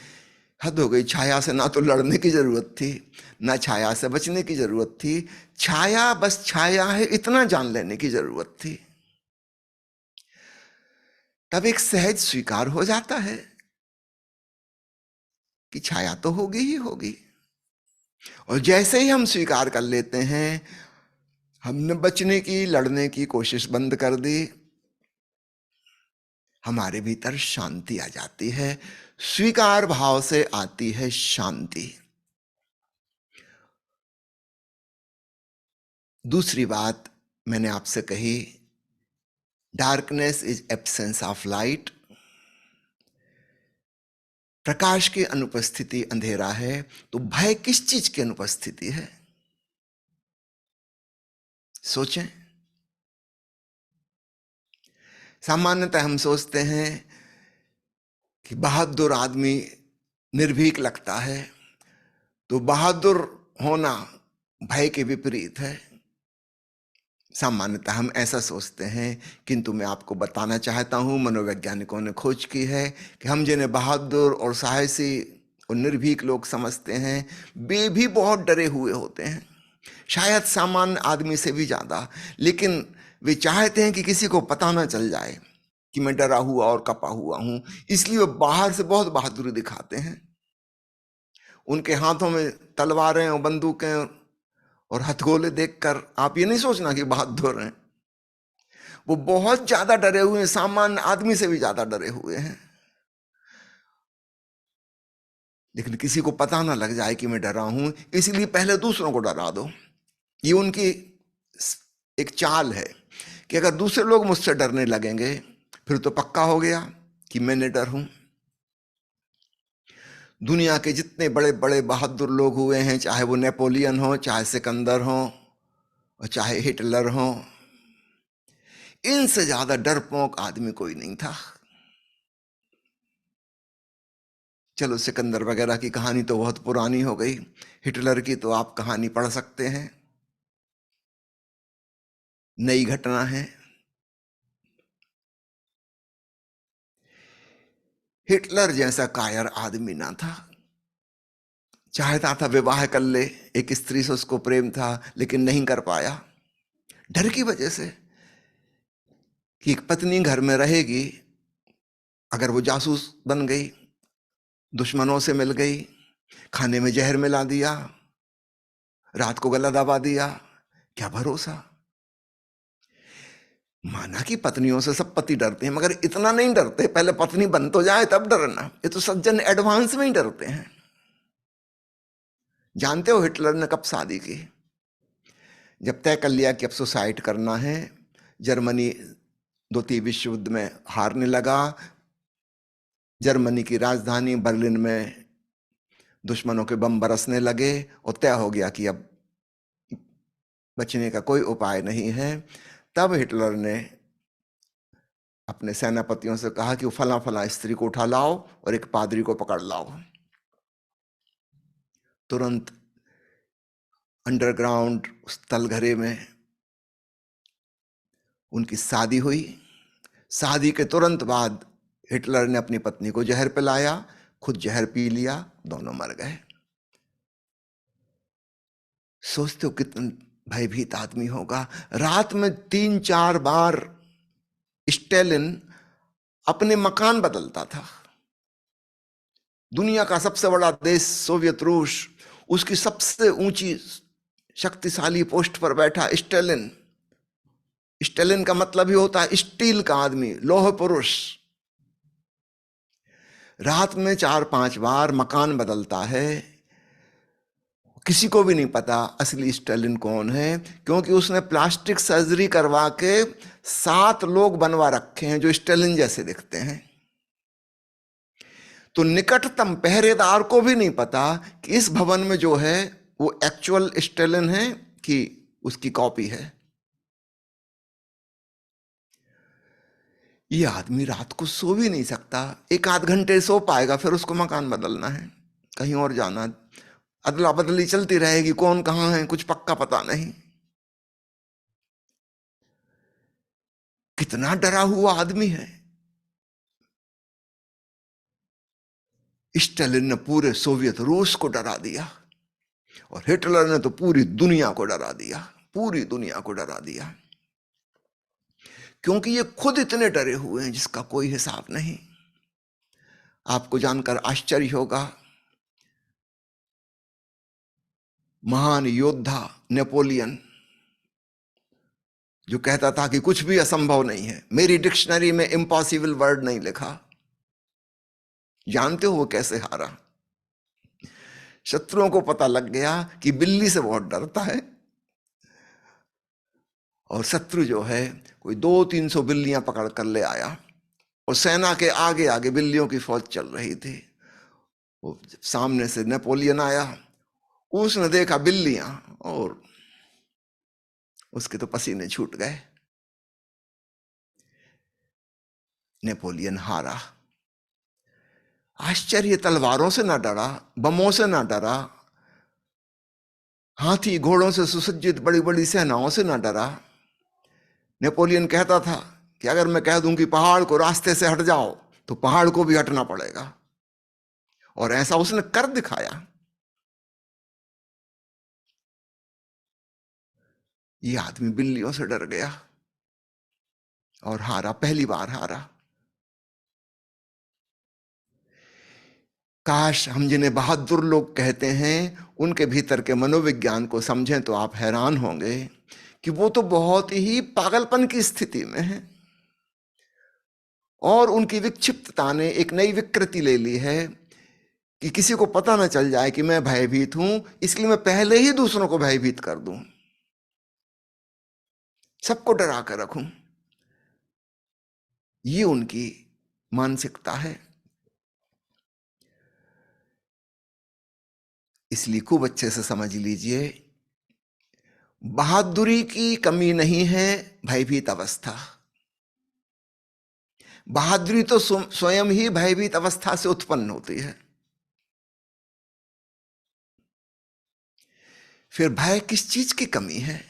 हद हो गई, छाया से ना तो लड़ने की जरूरत थी, ना छाया से बचने की जरूरत थी। छाया बस छाया है, इतना जान लेने की जरूरत थी। तब एक सहज स्वीकार हो जाता है कि छाया तो होगी ही होगी। और जैसे ही हम स्वीकार कर लेते हैं, हमने बचने की, लड़ने की कोशिश बंद कर दी, हमारे भीतर शांति आ जाती है। स्वीकार भाव से आती है शांति। दूसरी बात मैंने आपसे कही, darkness is absence of light. प्रकाश की अनुपस्थिति अंधेरा है, तो भय किस चीज की अनुपस्थिति है? सोचें। सामान्यतः हम सोचते हैं कि बहादुर आदमी निर्भीक लगता है, तो बहादुर होना भय के विपरीत है। सामान्यतः हम ऐसा सोचते हैं, किंतु मैं आपको बताना चाहता हूं, मनोवैज्ञानिकों ने खोज की है कि हम जिन्हें बहादुर और साहसी और निर्भीक लोग समझते हैं, वे भी बहुत डरे हुए होते हैं, शायद सामान्य आदमी से भी ज्यादा। लेकिन वे चाहते हैं कि किसी को पता ना चल जाए कि मैं डरा हुआ और कपा हुआ हूं, इसलिए वे बाहर से बहुत बहादुरी दिखाते हैं। उनके हाथों में तलवारें और बंदूकें और हथगोले देखकर आप ये नहीं सोचना कि बहादुर हैं। वो बहुत ज्यादा डरे हुए हैं, सामान्य आदमी से भी ज्यादा डरे हुए हैं। लेकिन किसी को पता ना लग जाए कि मैं डरा हूं, इसलिए पहले दूसरों को डरा दो। ये उनकी एक चाल है कि अगर दूसरे लोग मुझसे डरने लगेंगे फिर तो पक्का हो गया कि मैं निडर हूं। दुनिया के जितने बड़े बड़े बहादुर लोग हुए हैं, चाहे वो नेपोलियन हो, चाहे सिकंदर हो और चाहे हिटलर हो, इनसे ज्यादा डरपोक आदमी कोई नहीं था। चलो सिकंदर वगैरह की कहानी तो बहुत पुरानी हो गई, हिटलर की तो आप कहानी पढ़ सकते हैं, नई घटना है। हिटलर जैसा कायर आदमी ना था। चाहता था विवाह कर ले, एक स्त्री से उसको प्रेम था, लेकिन नहीं कर पाया डर की वजह से कि एक पत्नी घर में रहेगी, अगर वो जासूस बन गई, दुश्मनों से मिल गई, खाने में जहर मिला दिया, रात को गला दबा दिया, क्या भरोसा। माना कि पत्नियों से सब पति डरते हैं, मगर इतना नहीं डरते, पहले पत्नी बन तो जाए तब डरना। ये तो सज्जन एडवांस में ही डरते हैं। जानते हो हिटलर ने कब शादी की? जब तय कर लिया कि अब सुसाइड करना है, जर्मनी द्वितीय विश्व युद्ध में हारने लगा, जर्मनी की राजधानी बर्लिन में दुश्मनों के बम बरसने लगे और तय हो गया कि अब बचने का कोई उपाय नहीं है, तब हिटलर ने अपने सेनापतियों से कहा कि वो फला फला स्त्री को उठा लाओ और एक पादरी को पकड़ लाओ। तुरंत अंडरग्राउंड उस तलघरे में उनकी शादी हुई। शादी के तुरंत बाद हिटलर ने अपनी पत्नी को जहर पिलाया, खुद जहर पी लिया, दोनों मर गए। सोचते हो कितना भयभीत आदमी होगा। रात में 3-4 बार स्टेलिन अपने मकान बदलता था। दुनिया का सबसे बड़ा देश सोवियत रूस, उसकी सबसे ऊंची शक्तिशाली पोस्ट पर बैठा स्टेलिन। स्टेलिन का मतलब ही होता है स्टील का आदमी, लौह पुरुष। रात में 4-5 बार मकान बदलता है। किसी को भी नहीं पता असली स्टेलिन कौन है, क्योंकि उसने प्लास्टिक सर्जरी करवा के 7 लोग बनवा रखे हैं जो स्टेलिन जैसे दिखते हैं। तो निकटतम पहरेदार को भी नहीं पता कि इस भवन में जो है वो एक्चुअल स्टेलिन है कि उसकी कॉपी है। ये आदमी रात को सो भी नहीं सकता, 1-8 घंटे सो पाएगा, फिर उसको मकान बदलना है, कहीं और जाना, अदला बदली चलती रहेगी, कौन कहां है कुछ पक्का पता नहीं। कितना डरा हुआ आदमी है। स्टालिन ने पूरे सोवियत रूस को डरा दिया और हिटलर ने तो पूरी दुनिया को डरा दिया, पूरी दुनिया को डरा दिया, क्योंकि ये खुद इतने डरे हुए हैं जिसका कोई हिसाब नहीं। आपको जानकर आश्चर्य होगा, महान योद्धा नेपोलियन जो कहता था कि कुछ भी असंभव नहीं है, मेरी डिक्शनरी में इम्पॉसिबल वर्ड नहीं लिखा, जानते हो वो कैसे हारा? शत्रुओं को पता लग गया कि बिल्ली से बहुत डरता है, और शत्रु जो है कोई 200-300 बिल्लियां पकड़ कर ले आया और सेना के आगे आगे बिल्लियों की फौज चल रही थी। वो सामने से नेपोलियन आया, उसने देखा बिल्लियां और उसके तो पसीने छूट गए। नेपोलियन हारा। आश्चर्य, तलवारों से ना डरा, बमों से ना डरा, हाथी घोड़ों से सुसज्जित बड़ी बड़ी सेनाओं से ना डरा। नेपोलियन कहता था कि अगर मैं कह दूं कि पहाड़ को रास्ते से हट जाओ तो पहाड़ को भी हटना पड़ेगा। और ऐसा उसने कर दिखाया। ये आदमी बिल्लियों से डर गया और हारा, पहली बार हारा। काश हम जिन्हें बहादुर लोग कहते हैं उनके भीतर के मनोविज्ञान को समझें तो आप हैरान होंगे कि वो तो बहुत ही पागलपन की स्थिति में है और उनकी विक्षिप्तता ने एक नई विकृति ले ली है कि किसी को पता ना चल जाए कि मैं भयभीत हूं, इसलिए मैं पहले ही दूसरों को भयभीत कर दूं, सबको डरा कर रखूं। ये उनकी मानसिकता है। इसलिए खूब अच्छे से समझ लीजिए, बहादुरी की कमी नहीं है भयभीत अवस्था। बहादुरी तो स्वयं ही भयभीत अवस्था से उत्पन्न होती है। फिर भय किस चीज की कमी है?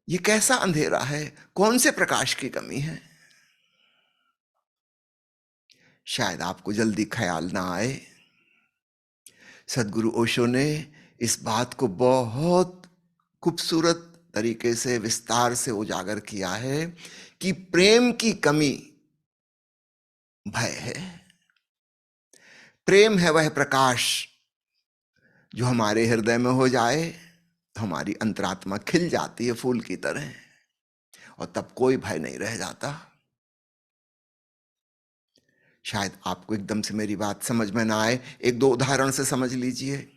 ये कैसा अंधेरा है? कौन से प्रकाश की कमी है? शायद आपको जल्दी ख्याल ना आए। सदगुरु ओशो ने इस बात को बहुत खूबसूरत तरीके से विस्तार से उजागर किया है कि प्रेम की कमी भय है। प्रेम है वह प्रकाश जो हमारे हृदय में हो जाए तो हमारी अंतरात्मा खिल जाती है फूल की तरह, और तब कोई भय नहीं रह जाता। शायद आपको एकदम से मेरी बात समझ में ना आए, एक दो उदाहरण से समझ लीजिए।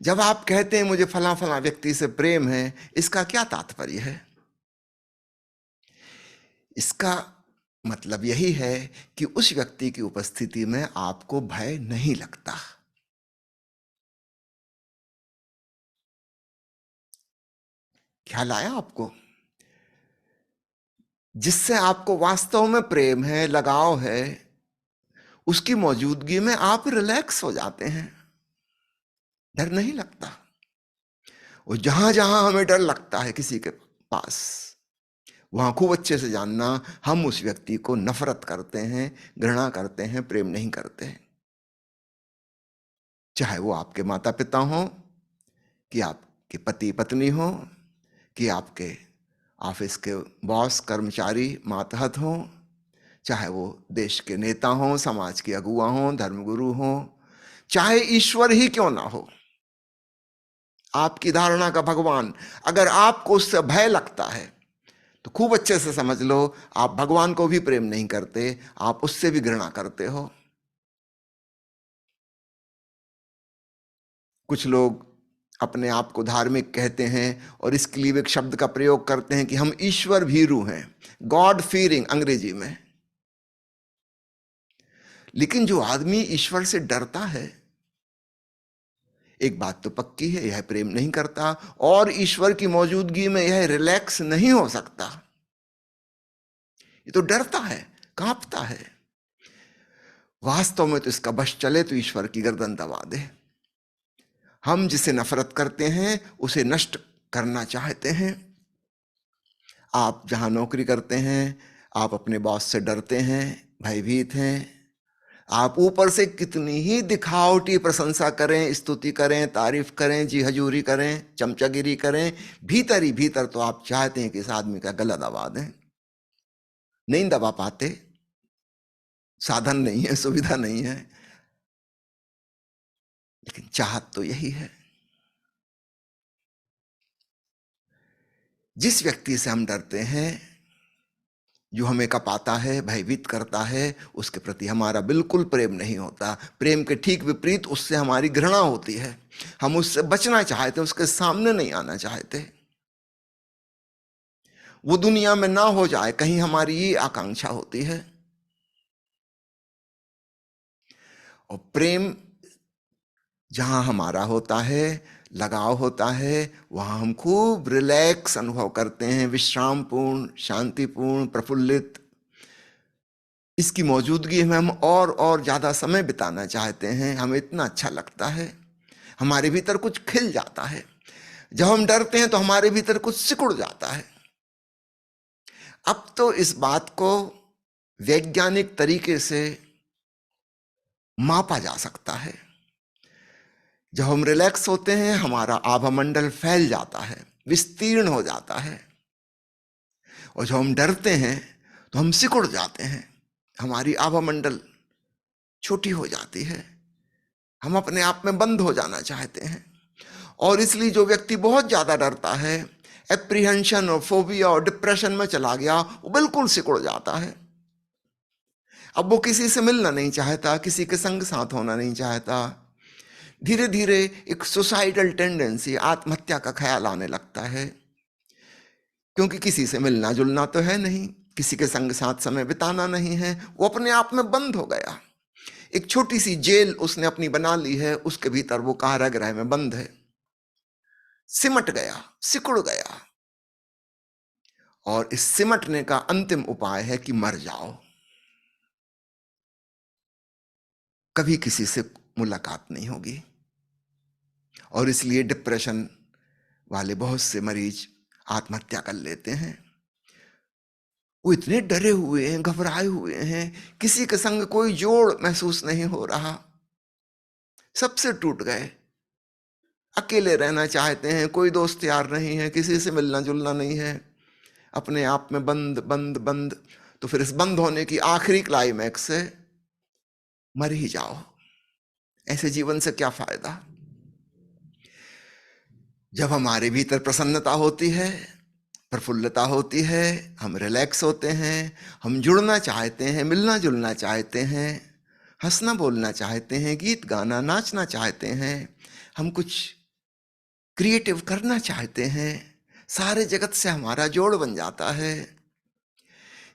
जब आप कहते हैं मुझे फला फला व्यक्ति से प्रेम है, इसका क्या तात्पर्य है? इसका मतलब यही है कि उस व्यक्ति की उपस्थिति में आपको भय नहीं लगता। ख्याल आया आपको? जिससे आपको वास्तव में प्रेम है, लगाव है, उसकी मौजूदगी में आप रिलैक्स हो जाते हैं, डर नहीं लगता। और जहां जहां हमें डर लगता है किसी के पास, वहां खूब अच्छे से जानना हम उस व्यक्ति को नफरत करते हैं, घृणा करते हैं, प्रेम नहीं करते हैं। चाहे वो आपके माता पिता हो, कि आपके पति पत्नी हो, कि आपके ऑफिस के बॉस कर्मचारी मातहत हो, चाहे वो देश के नेता हो, समाज के अगुआ हो, धर्मगुरु हो, चाहे ईश्वर ही क्यों ना हो, आपकी धारणा का भगवान, अगर आपको उससे भय लगता है तो खूब अच्छे से समझ लो आप भगवान को भी प्रेम नहीं करते, आप उससे भी घृणा करते हो। कुछ लोग अपने आप को धार्मिक कहते हैं और इसके लिए एक शब्द का प्रयोग करते हैं कि हम ईश्वर भीरू हैं, गॉड फीयरिंग अंग्रेजी में। लेकिन जो आदमी ईश्वर से डरता है, एक बात तो पक्की है, यह प्रेम नहीं करता और ईश्वर की मौजूदगी में यह रिलैक्स नहीं हो सकता। ये तो डरता है, कांपता है। वास्तव में तो इसका बस चले तो ईश्वर की गर्दन दबा दे। हम जिसे नफरत करते हैं उसे नष्ट करना चाहते हैं। आप जहां नौकरी करते हैं, आप अपने बॉस से डरते हैं, भयभीत हैं। आप ऊपर से कितनी ही दिखावटी प्रशंसा करें, स्तुति करें, तारीफ करें, जी हजूरी करें, चमचागिरी करें, भीतर ही भीतर तो आप चाहते हैं कि इस आदमी का गला दबा दें। नहीं दबा पाते, साधन नहीं है, सुविधा नहीं है, लेकिन चाहत तो यही है। जिस व्यक्ति से हम डरते हैं, जो हमें कपाता है, भयभीत करता है, उसके प्रति हमारा बिल्कुल प्रेम नहीं होता। प्रेम के ठीक विपरीत उससे हमारी घृणा होती है। हम उससे बचना चाहते, उसके सामने नहीं आना चाहते, वो दुनिया में ना हो जाए, कहीं हमारी ये आकांक्षा होती है। और प्रेम जहां हमारा होता है, लगाव होता है, वहां हम खूब रिलैक्स अनुभव करते हैं, विश्रामपूर्ण, शांतिपूर्ण, प्रफुल्लित। इसकी मौजूदगी में हम और ज्यादा समय बिताना चाहते हैं, हमें इतना अच्छा लगता है, हमारे भीतर कुछ खिल जाता है। जब हम डरते हैं तो हमारे भीतर कुछ सिकुड़ जाता है। अब तो इस बात को वैज्ञानिक तरीके से मापा जा सकता है। जब हम रिलैक्स होते हैं हमारा आभामंडल फैल जाता है, विस्तीर्ण हो जाता है। और जब हम डरते हैं तो हम सिकुड़ जाते हैं, हमारी आभामंडल छोटी हो जाती है, हम अपने आप में बंद हो जाना चाहते हैं। और इसलिए जो व्यक्ति बहुत ज्यादा डरता है, एप्रीहेंशन और फोबिया और डिप्रेशन में चला गया, वो बिल्कुल सिकुड़ जाता है। अब वो किसी से मिलना नहीं चाहता, किसी के संग साथ होना नहीं चाहता। धीरे धीरे एक सुसाइडल टेंडेंसी, आत्महत्या का ख्याल आने लगता है, क्योंकि किसी से मिलना जुलना तो है नहीं, किसी के संग साथ समय बिताना नहीं है, वो अपने आप में बंद हो गया। एक छोटी सी जेल उसने अपनी बना ली है, उसके भीतर वो कारागृह में बंद है, सिमट गया, सिकुड़ गया। और इस सिमटने का अंतिम उपाय है कि मर जाओ, कभी किसी से मुलाकात नहीं होगी। और इसलिए डिप्रेशन वाले बहुत से मरीज आत्महत्या कर लेते हैं। वो इतने डरे हुए हैं, घबराए हुए हैं, किसी के संग कोई जोड़ महसूस नहीं हो रहा, सबसे टूट गए, अकेले रहना चाहते हैं, कोई दोस्त यार नहीं है, किसी से मिलना जुलना नहीं है, अपने आप में बंद बंद बंद। तो फिर इस बंद होने की आखिरी क्लाइमैक्स है मर ही जाओ। ऐसे जीवन से क्या फायदा? जब हमारे भीतर प्रसन्नता होती है, प्रफुल्लता होती है, हम रिलैक्स होते हैं, हम जुड़ना चाहते हैं, मिलना जुलना चाहते हैं, हंसना बोलना चाहते हैं, गीत गाना नाचना चाहते हैं, हम कुछ क्रिएटिव करना चाहते हैं, सारे जगत से हमारा जोड़ बन जाता है,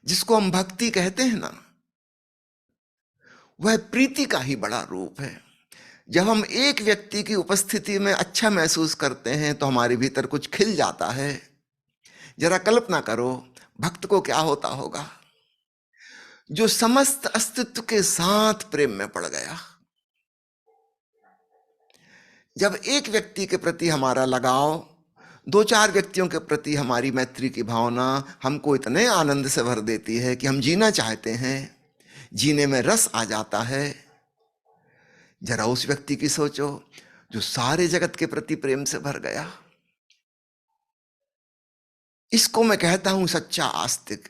जिसको हम भक्ति कहते हैं ना, वह प्रीति का ही बड़ा रूप है। जब हम एक व्यक्ति की उपस्थिति में अच्छा महसूस करते हैं तो हमारे भीतर कुछ खिल जाता है। जरा कल्पना करो भक्त को क्या होता होगा, जो समस्त अस्तित्व के साथ प्रेम में पड़ गया। जब एक व्यक्ति के प्रति हमारा लगाव, दो चार व्यक्तियों के प्रति हमारी मैत्री की भावना हमको इतने आनंद से भर देती है कि हम जीना चाहते हैं, जीने में रस आ जाता है। जरा उस व्यक्ति की सोचो जो सारे जगत के प्रति प्रेम से भर गया। इसको मैं कहता हूं सच्चा आस्तिक।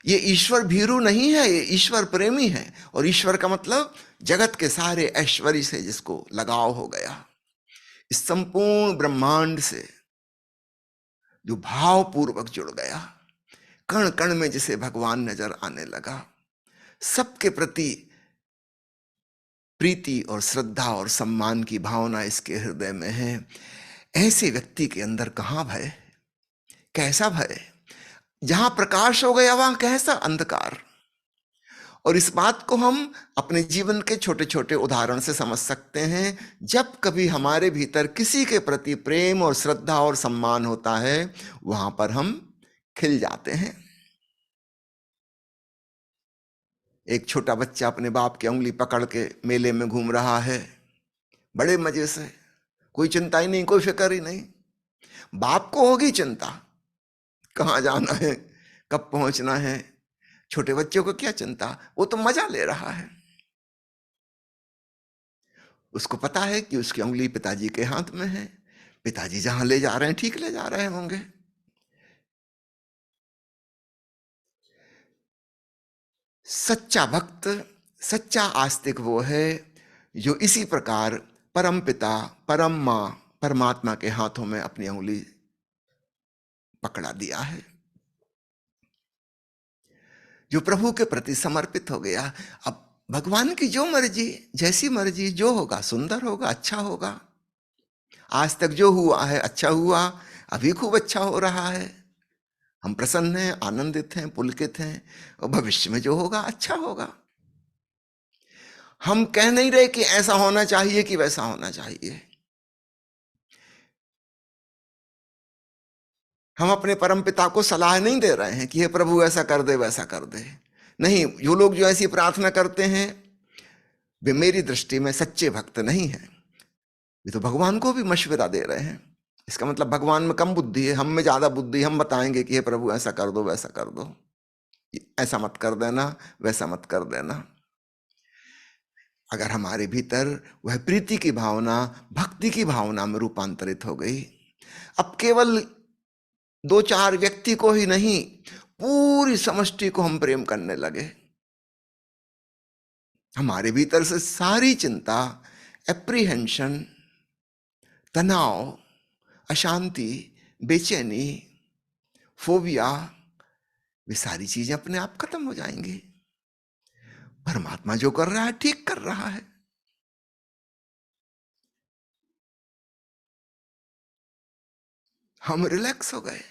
ये ईश्वर भीरू नहीं है, ये ईश्वर प्रेमी है। और ईश्वर का मतलब जगत के सारे ऐश्वर्य से जिसको लगाव हो गया, इस संपूर्ण ब्रह्मांड से जो भावपूर्वक जुड़ गया, कण कण में जिसे भगवान नजर आने लगा, सबके प्रति प्रीति और श्रद्धा और सम्मान की भावना इसके हृदय में है। ऐसे व्यक्ति के अंदर कहां भय, कैसा भय? जहां प्रकाश हो गया वहां कैसा अंधकार? और इस बात को हम अपने जीवन के छोटे छोटे उदाहरण से समझ सकते हैं। जब कभी हमारे भीतर किसी के प्रति प्रेम और श्रद्धा और सम्मान होता है, वहां पर हम खिल जाते हैं। एक छोटा बच्चा अपने बाप की उंगली पकड़ के मेले में घूम रहा है, बड़े मजे से, कोई चिंता ही नहीं, कोई फिक्र ही नहीं। बाप को होगी चिंता, कहाँ जाना है, कब पहुंचना है। छोटे बच्चों को क्या चिंता, वो तो मजा ले रहा है। उसको पता है कि उसकी उंगली पिताजी के हाथ में है, पिताजी जहां ले जा रहे हैं ठीक ले जा रहे होंगे। सच्चा भक्त, सच्चा आस्तिक वो है जो इसी प्रकार परम पिता, परम मां, परमात्मा के हाथों में अपनी उंगली पकड़ा दिया है, जो प्रभु के प्रति समर्पित हो गया। अब भगवान की जो मर्जी, जैसी मर्जी, जो होगा सुंदर होगा, अच्छा होगा। आज तक जो हुआ है अच्छा हुआ, अभी खूब अच्छा हो रहा है, हम प्रसन्न हैं, आनंदित हैं, पुलकित हैं। और भविष्य में जो होगा अच्छा होगा। हम कह नहीं रहे कि ऐसा होना चाहिए कि वैसा होना चाहिए। हम अपने परम पिता को सलाह नहीं दे रहे हैं कि हे प्रभु ऐसा कर दे वैसा कर दे। नहीं, जो लोग जो ऐसी प्रार्थना करते हैं वे मेरी दृष्टि में सच्चे भक्त नहीं हैं। वे तो भगवान को भी मशवरा दे रहे हैं। इसका मतलब भगवान में कम बुद्धि है, हम में ज्यादा बुद्धि। हम बताएंगे कि हे प्रभु ऐसा कर दो वैसा कर दो, ऐसा मत कर देना, वैसा मत कर देना। अगर हमारे भीतर वह प्रीति की भावना भक्ति की भावना में रूपांतरित हो गई, अब केवल दो चार व्यक्ति को ही नहीं, पूरी समष्टि को हम प्रेम करने लगे। हमारे भीतर से सारी चिंता, एप्रीहेंशन, तनाव, अशांति, बेचैनी, फोबिया, वे सारी चीजें अपने आप खत्म हो जाएंगी। परमात्मा जो कर रहा है ठीक कर रहा है। हम रिलैक्स हो गए।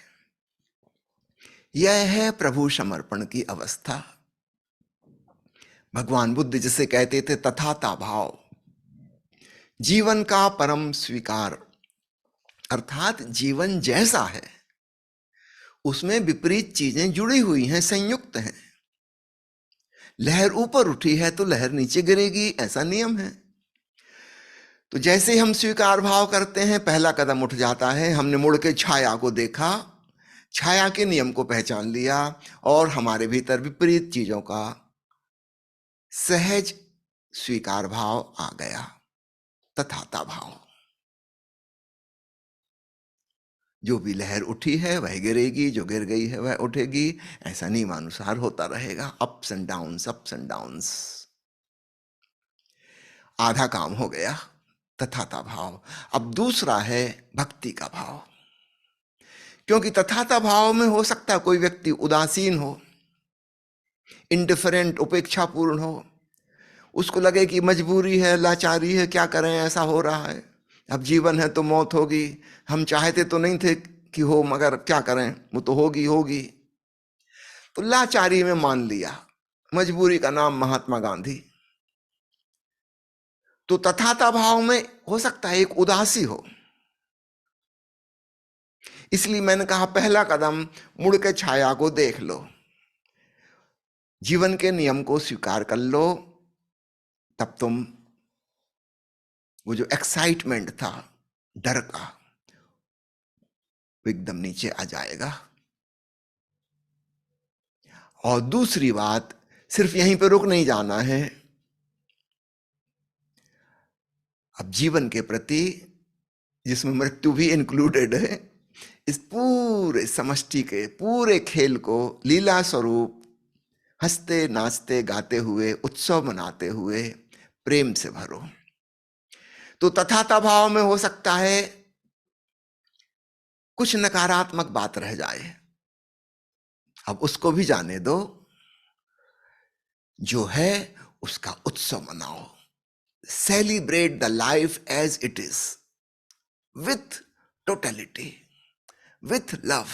यह है प्रभु समर्पण की अवस्था। भगवान बुद्ध जिसे कहते थे तथाता भाव, जीवन का परम स्वीकार, अर्थात जीवन जैसा है उसमें विपरीत चीजें जुड़ी हुई हैं, संयुक्त हैं। लहर ऊपर उठी है तो लहर नीचे गिरेगी, ऐसा नियम है। तो जैसे हम स्वीकार भाव करते हैं, पहला कदम उठ जाता है। हमने मुड़ के छाया को देखा, छाया के नियम को पहचान लिया और हमारे भीतर विपरीत चीजों का सहज स्वीकार भाव आ गया, तथाता भाव। जो भी लहर उठी है वह गिरेगी, जो गिर गई है वह उठेगी, ऐसा नियमानुसार होता रहेगा। Ups and downs, ups and downs. आधा काम हो गया, तथाता भाव। अब दूसरा है भक्ति का भाव। क्योंकि तथाता भाव में हो सकता है कोई व्यक्ति उदासीन हो, इंडिफरेंट, उपेक्षापूर्ण हो, उसको लगे कि मजबूरी है, लाचारी है, क्या करें, ऐसा हो रहा है, अब जीवन है तो मौत होगी, हम चाहते तो नहीं थे कि हो, मगर क्या करें, वो तो होगी होगी। तो लाचारी में मान लिया, मजबूरी का नाम महात्मा गांधी। तो तथाता भाव में हो सकता है एक उदासी हो। इसलिए मैंने कहा पहला कदम, मुड़ के छाया को देख लो, जीवन के नियम को स्वीकार कर लो, तब तुम वो जो एक्साइटमेंट था डर का, वो एकदम नीचे आ जाएगा। और दूसरी बात, सिर्फ यहीं पे रुक नहीं जाना है। अब जीवन के प्रति, जिसमें मृत्यु भी इंक्लूडेड है, इस पूरे समष्टि के पूरे खेल को लीला स्वरूप हंसते नाचते गाते हुए, उत्सव मनाते हुए प्रेम से भरो। तो तथाता भाव में हो सकता है कुछ नकारात्मक बात रह जाए, अब उसको भी जाने दो, जो है उसका उत्सव मनाओ। Celebrate the life as it is, with totality, with love,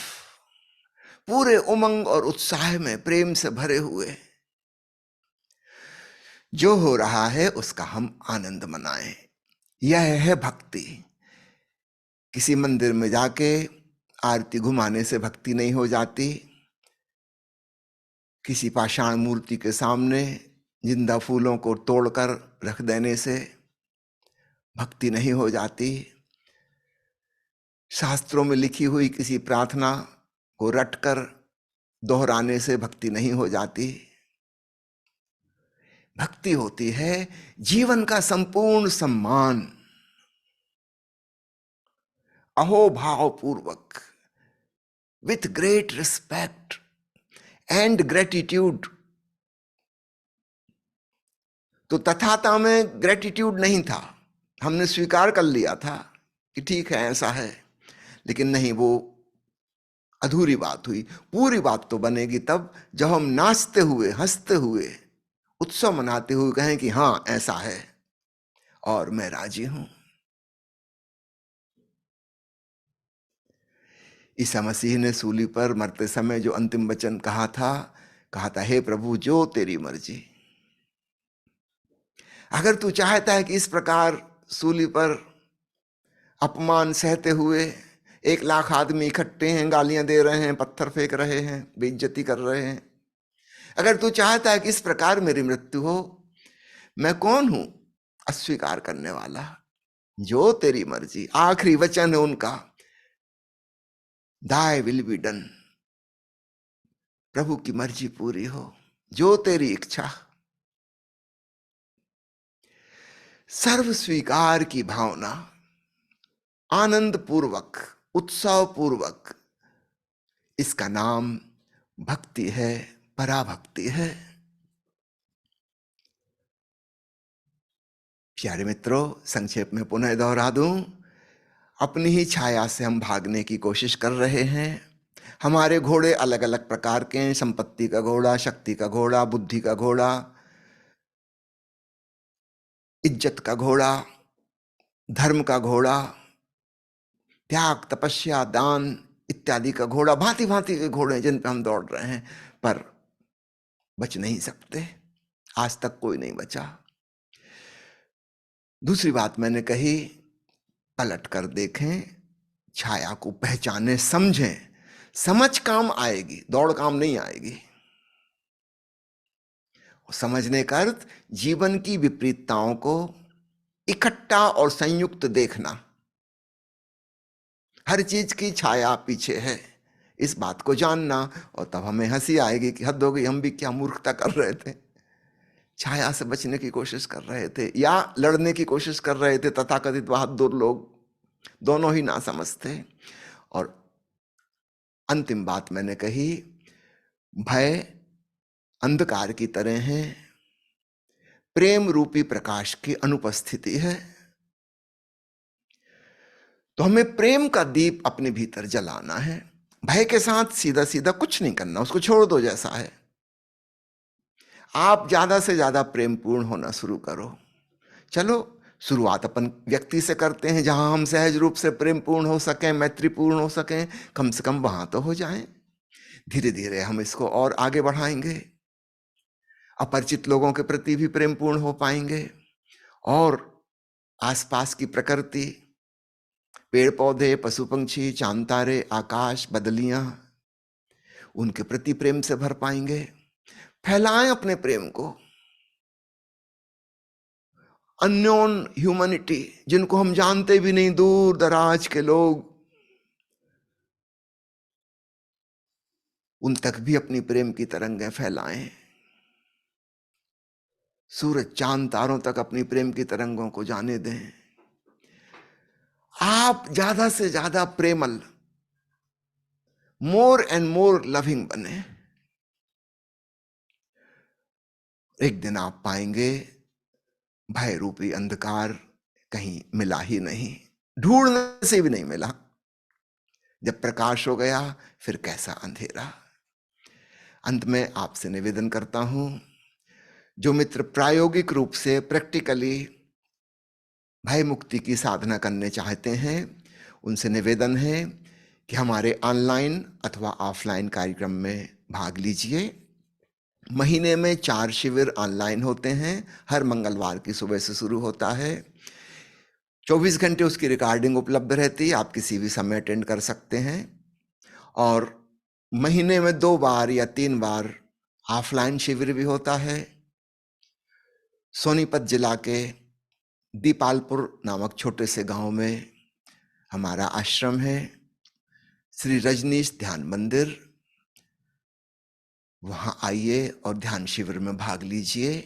पूरे उमंग और उत्साह में प्रेम से भरे हुए जो हो रहा है उसका हम आनंद मनाएं। यह है भक्ति। किसी मंदिर में जाके आरती घुमाने से भक्ति नहीं हो जाती, किसी पाषाण मूर्ति के सामने जिंदा फूलों को तोड़कर रख देने से भक्ति नहीं हो जाती, शास्त्रों में लिखी हुई किसी प्रार्थना को रटकर दोहराने से भक्ति नहीं हो जाती। भक्ति होती है जीवन का संपूर्ण सम्मान, अहोभाव पूर्वक, with great respect and gratitude. तो तथाता में ग्रेटिट्यूड नहीं था, हमने स्वीकार कर लिया था कि ठीक है ऐसा है, लेकिन नहीं, वो अधूरी बात हुई। पूरी बात तो बनेगी तब जब हम नाचते हुए, हंसते हुए, उत्सव मनाते हुए कहें कि हां ऐसा है और मैं राजी हूं। ईसा मसीह ने सूली पर मरते समय जो अंतिम वचन कहा था, हे प्रभु जो तेरी मर्जी। अगर तू चाहता है कि इस प्रकार सूली पर अपमान सहते हुए 1,00,000 आदमी इकट्ठे हैं, गालियां दे रहे हैं, पत्थर फेंक रहे हैं, बेइज्जती कर रहे हैं, अगर तू चाहता है कि इस प्रकार मेरी मृत्यु हो, मैं कौन हूं अस्वीकार करने वाला। जो तेरी मर्जी, आखिरी वचन है उनका, दाय विल बी डन, प्रभु की मर्जी पूरी हो, जो तेरी इच्छा। सर्व स्वीकार की भावना, आनंद पूर्वक, उत्सव पूर्वक, इसका नाम भक्ति है, पराभक्ति है। प्यारे मित्रों, संक्षेप में पुनः दोहरा दूं, अपनी ही छाया से हम भागने की कोशिश कर रहे हैं। हमारे घोड़े अलग अलग प्रकार के हैं, संपत्ति का घोड़ा, शक्ति का घोड़ा, बुद्धि का घोड़ा, इज्जत का घोड़ा, धर्म का घोड़ा, त्याग, तपस्या, दान इत्यादि का घोड़ा, भांति भांति के घोड़े हैं जिन पे हम दौड़ रहे हैं, पर बच नहीं सकते। आज तक कोई नहीं बचा। दूसरी बात मैंने कही, पलट कर देखें, छाया को पहचाने, समझें। समझ काम आएगी, दौड़ काम नहीं आएगी। समझने का अर्थ जीवन की विपरीतताओं को इकट्ठा और संयुक्त देखना। हर चीज की छाया पीछे है, इस बात को जानना, और तब हमें हंसी आएगी कि हद हो गई, हम भी क्या मूर्खता कर रहे थे। छाया से बचने की कोशिश कर रहे थे या लड़ने की कोशिश कर रहे थे। तथाकथित बहादुर लोग दोनों ही ना समझते। और अंतिम बात मैंने कही, भय अंधकार की तरह है, प्रेम रूपी प्रकाश की अनुपस्थिति है। तो हमें प्रेम का दीप अपने भीतर जलाना है। भय के साथ सीधा सीधा कुछ नहीं करना, उसको छोड़ दो जैसा है। आप ज्यादा से ज्यादा प्रेम पूर्ण होना शुरू करो। चलो, शुरुआत अपन व्यक्ति से करते हैं, जहां हम सहज रूप से प्रेम पूर्ण हो सकें, मैत्रीपूर्ण हो सकें, कम से कम वहां तो हो जाएं। धीरे धीरे हम इसको और आगे बढ़ाएंगे, अपरिचित लोगों के प्रति भी प्रेम पूर्ण हो पाएंगे, और आसपास की प्रकृति, पेड़ पौधे, पशु पंक्षी, चांद तारे, आकाश, बदलियां, उनके प्रति प्रेम से भर पाएंगे। फैलाएं अपने प्रेम को। अननोन ह्यूमैनिटी, जिनको हम जानते भी नहीं, दूर दराज के लोग, उन तक भी अपनी प्रेम की तरंगें फैलाएं। सूरज, चांद, तारों तक अपनी प्रेम की तरंगों को जाने दें। आप ज्यादा से ज्यादा प्रेमल, मोर एंड मोर लविंग बने। एक दिन आप पाएंगे भय रूपी अंधकार कहीं मिला ही नहीं, ढूंढने से भी नहीं मिला। जब प्रकाश हो गया, फिर कैसा अंधेरा। अंत में आपसे निवेदन करता हूं, जो मित्र प्रायोगिक रूप से प्रैक्टिकली भय मुक्ति की साधना करने चाहते हैं, उनसे निवेदन है कि हमारे ऑनलाइन अथवा ऑफलाइन कार्यक्रम में भाग लीजिए। महीने में 4 शिविर ऑनलाइन होते हैं, हर मंगलवार की सुबह से शुरू होता है। 24 घंटे उसकी रिकॉर्डिंग उपलब्ध रहती है, आप किसी भी समय अटेंड कर सकते हैं। और महीने में 2 बार या 3 बार ऑफलाइन शिविर भी होता है। सोनीपत जिला के दीपालपुर नामक छोटे से गांव में हमारा आश्रम है, श्री रजनीश ध्यान मंदिर। वहां आइए और ध्यान शिविर में भाग लीजिए।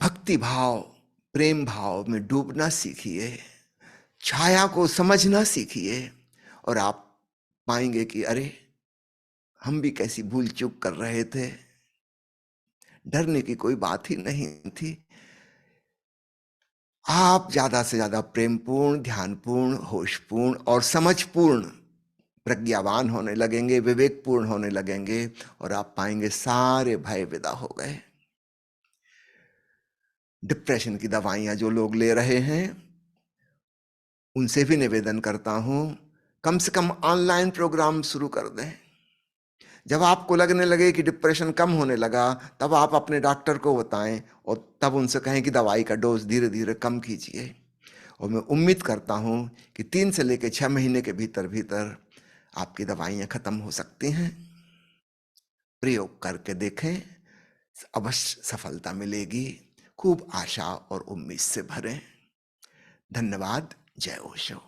भक्ति भाव, प्रेम भाव में डूबना सीखिए, छाया को समझना सीखिए, और आप पाएंगे कि अरे, हम भी कैसी भूल चूक कर रहे थे। डरने की कोई बात ही नहीं थी। आप ज्यादा से ज्यादा प्रेमपूर्ण, ध्यानपूर्ण, होशपूर्ण और समझपूर्ण, प्रज्ञावान होने लगेंगे, विवेकपूर्ण होने लगेंगे, और आप पाएंगे सारे भय विदा हो गए। डिप्रेशन की दवाइयां जो लोग ले रहे हैं, उनसे भी निवेदन करता हूं, कम से कम ऑनलाइन प्रोग्राम शुरू कर दें। जब आपको लगने लगे कि डिप्रेशन कम होने लगा, तब आप अपने डॉक्टर को बताएं और तब उनसे कहें कि दवाई का डोज धीरे धीरे कम कीजिए। और मैं उम्मीद करता हूं कि 3 से लेकर 6 महीने के भीतर भीतर आपकी दवाइयां खत्म हो सकती हैं। प्रयोग करके देखें, अवश्य सफलता मिलेगी। खूब आशा और उम्मीद से भरें। धन्यवाद। जय ओशो।